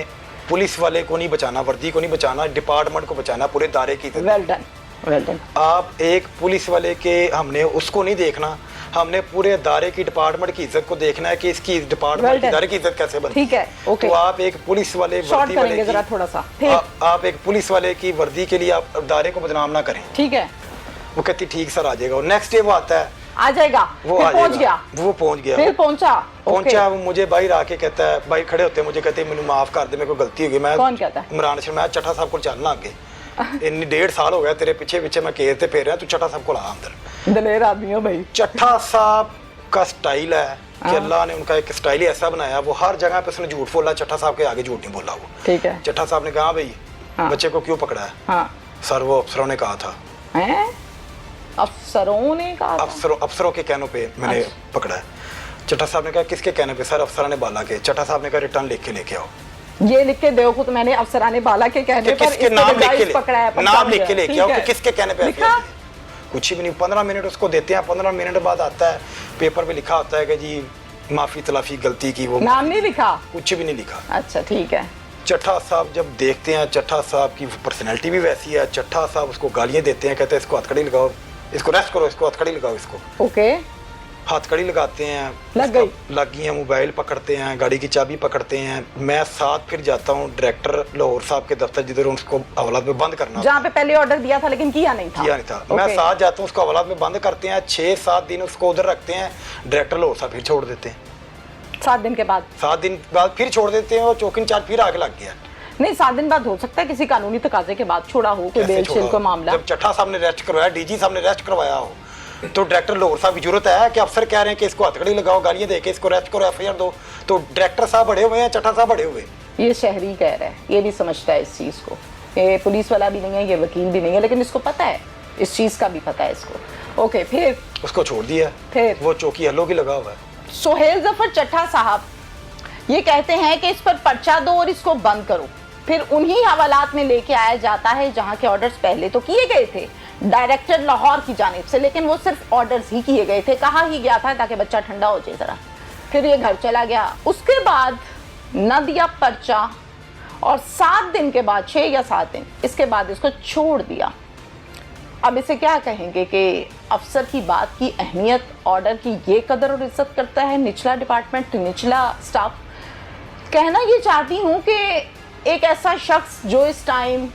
पुलिस वाले को नहीं बचाना, वर्दी को नहीं बचाना, डिपार्टमेंट को बचाना, पूरे दायरे की। Well done. आप एक पुलिस वाले के, हमने उसको नहीं देखना, हमने पूरे दायरे की, डिपार्टमेंट की इज्जत को देखना है कि इसकी डिपार्टमेंट की दायरे की इज्जत कैसे बनती है। ठीक है। ओके। तो आप एक पुलिस वाले वर्दी वाले की, जरा थोड़ा सा आप एक पुलिस वाले की वर्दी के लिए आप दायरे को बदनाम ना करें। ठीक है। वो कहती ठीक सर आ जाएगा। नेक्स्ट डे वो आता है, आ जाएगा, वो पहुंच गया, वो पहुंच गया, फिर पहुंचा। वो मुझे बाहर आके कहता है, बाहर खड़े होते मुझे कहते हैं, मैंने माफ कर दे, मेरे को गलती हो गई। मैं कौन कहता है? इमरान अशरफ। मैं चट्टा साहब को चलना आगे, इतनी 1.5 साल हो गया तेरे पीछे पीछे मैं केस ते फेर रहा, तू चट्टा साहब को ला अंदर। दलेर आदमी हो भाई। चट्टा साहब का स्टाइल है कि अल्लाह ने उनका एक स्टाइल ऐसा बनाया, वो हर जगह पे उसने झूठ बोला, चट्टा साहब के आगे झूठ नहीं बोला वो। ठीक है। चट्टा साहब ने कहा भाई बच्चे को क्यों पकड़ा है? हाँ। सर वो अफसरों ने कहा था। हैं? अफसरों ने कहा? अफसरों के कहनों पे मैंने पकड़ा है। चट्टा साहब ने कहा किसके कहने पे? सर अफसराने बाला के। चट्टा साहब ने कहा रिटर्न लिख के लेके आओ। ये लिख के दो खुद, मैंने अफसराने बाला के कहने पर किसके नाम लिख के पकड़ा है, नाम लिख के लेके आओ कि किसके कहने पे लिखा? कुछ भी नहीं। 15 मिनट उसको देते हैं, 15 मिनट बाद आता है पेपर पे लिखा होता है कि जी माफी तलाफी गलती की। वो नाम नहीं लिखा, कुछ भी नहीं लिखा। अच्छा ठीक है। चट्टा साहब जब देखते हैं, चट्टा साहब की पर्सनैलिटी भी वैसी है, चट्टा साहब उसको गालियाँ देते हैं, कहते हैं इसको हथकड़ी लगाओ, इसको रेस्ट करो, इसको हथकड़ी लगाओ, इसको। ओके। हथकड़ी लगाते हैं, लग गई, लग गई है। मोबाइल पकड़ते हैं, गाड़ी की चाबी पकड़ते हैं। मैं साथ फिर जाता हूँ डायरेक्टर लाहौर साहब के दफ्तर, जिधर उसको हवालात में बंद करना, जहाँ पे पहले ऑर्डर दिया था लेकिन किया नहीं था। मैं साथ जाता हूँ, उसको हवालात में बंद करते हैं। 6-7 दिन उसको उधर रखते हैं। डायरेक्टर लाहौर साहब फिर छोड़ देते हैं। 7 दिन के बाद? 7 दिन बाद फिर छोड़ देते हैं, और चौकी इंचार्ज फिर आगे लग गया। नहीं, 7 दिन बाद हो सकता है, किसी कानूनी तकाजे के बाद छोड़ा हो, कोई बेल शेल का मामला। जब चट्टा साहब ने रेस्ट करवाया, DG साहब ने रेस्ट करवाया हो, तो डायरेक्टर लाहौर साहब की जरूरत है कि अफसर कह रहे हैं कि इसको हथकड़ी लगाओ, गालियां देके इसको रेस्ट करो, FIR दो, तो डायरेक्टर साहब बड़े हुए हैं, चट्टा साहब बड़े हुए। ये शहरी कह रहा है, ये भी समझता है इस चीज को, ये पुलिस वाला भी नहीं है, ये वकील भी नहीं है, लेकिन इसको पता है, इस चीज का भी पता है इसको। ओके, फिर उसको छोड़ दिया, फिर वो चौकी हल्लो की लगा हुआ है। सोहेल जफर चट्टा साहब ये कहते हैं कि इस पर पर्चा दो और इसको बंद करो। फिर उन्हीं हवालात में लेके आया जाता है जहां के ऑर्डर्स पहले तो किए गए थे डायरेक्टर लाहौर की जानिब से, लेकिन वो सिर्फ ऑर्डर्स ही किए गए थे, कहा ही गया था ताकि बच्चा ठंडा हो जाए जरा। फिर ये घर चला गया, उसके बाद न दिया पर्चा, और 7 दिन के बाद, 6 या 7 दिन इसके बाद इसको छोड़ दिया। अब इसे क्या कहेंगे कि अफसर की बात की अहमियत, ऑर्डर की ये कदर और इज्जत करता है निचला डिपार्टमेंट, निचला स्टाफ। कहना ये चाहती हूँ कि एक ऐसा शख्स जो इस टाइम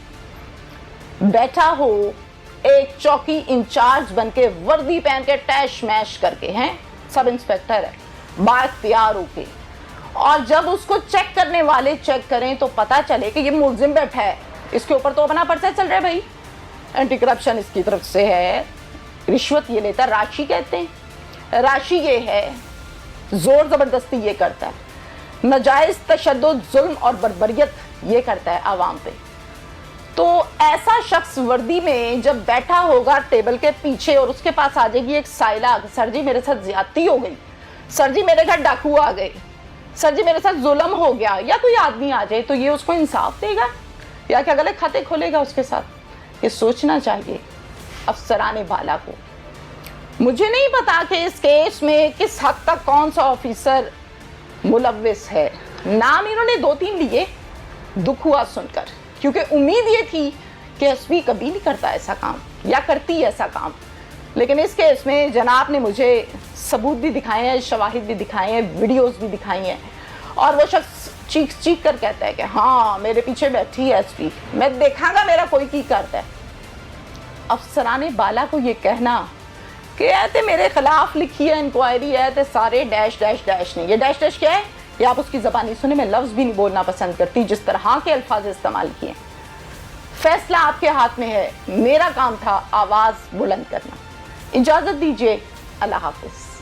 बैठा हो, एक चौकी इंचार्ज बनके, वर्दी पहन के, टैश मैश करके, हैं सब इंस्पेक्टर है, बाइख्तियार होके, और जब उसको चेक करने वाले चेक करें तो पता चले कि ये मुलजिम बैठा है, इसके ऊपर तो अपना पर्चा चल रहा है भाई, एंटी करप्शन इसकी तरफ से है, रिश्वत ये लेता, राशि कहते हैं, राशि ये है, जोर जबरदस्ती ये करता है, नाजायज तशद्दुद, जुल्म और बर्बरियत ये करता है आवाम पे। तो ऐसा शख्स वर्दी में जब बैठा होगा टेबल के पीछे और उसके पास आ जाएगी एक साइला, सर जी मेरे साथ ज्यादती हो गई, सर जी मेरे घर डाकू आ गए, सर जी मेरे साथ जुल्म हो गया, या कोई आदमी आ जाए, तो ये उसको इंसाफ देगा या क्या गलत खाते खोलेगा उसके साथ? ये सोचना चाहिए अफसराने बाला को। मुझे नहीं पता कि इस केस में किस हद तक कौन सा ऑफिसर मुलव्विस है। नाम इन्होंने 2-3 लिए, दुख हुआ सुनकर, क्योंकि उम्मीद ये थी कि एसपी कभी नहीं करता ऐसा काम या करती ऐसा काम। लेकिन इस केस में जनाब ने मुझे सबूत भी दिखाए हैं, शवाहिद भी दिखाए हैं, वीडियोस भी दिखाई हैं, और वो शख्स चीख चीख कर कहता है कि हाँ मेरे पीछे बैठी है एसपी, मैं देखांगा मेरा कोई की करता है। अफसराने बाला को ये कहना कि ऐते मेरे खिलाफ लिखी है इंक्वायरी है तो सारे डैश डैश डैश नहीं, ये डैश डैश क्या है ये आप उसकी ज़बानी सुने, मैं लफ्ज़ भी नहीं बोलना पसंद करती जिस तरह के अल्फाज इस्तेमाल किए। फैसला आपके हाथ में है, मेरा काम था आवाज़ बुलंद करना। इजाज़त दीजिए, अल्लाह हाफ़िज़।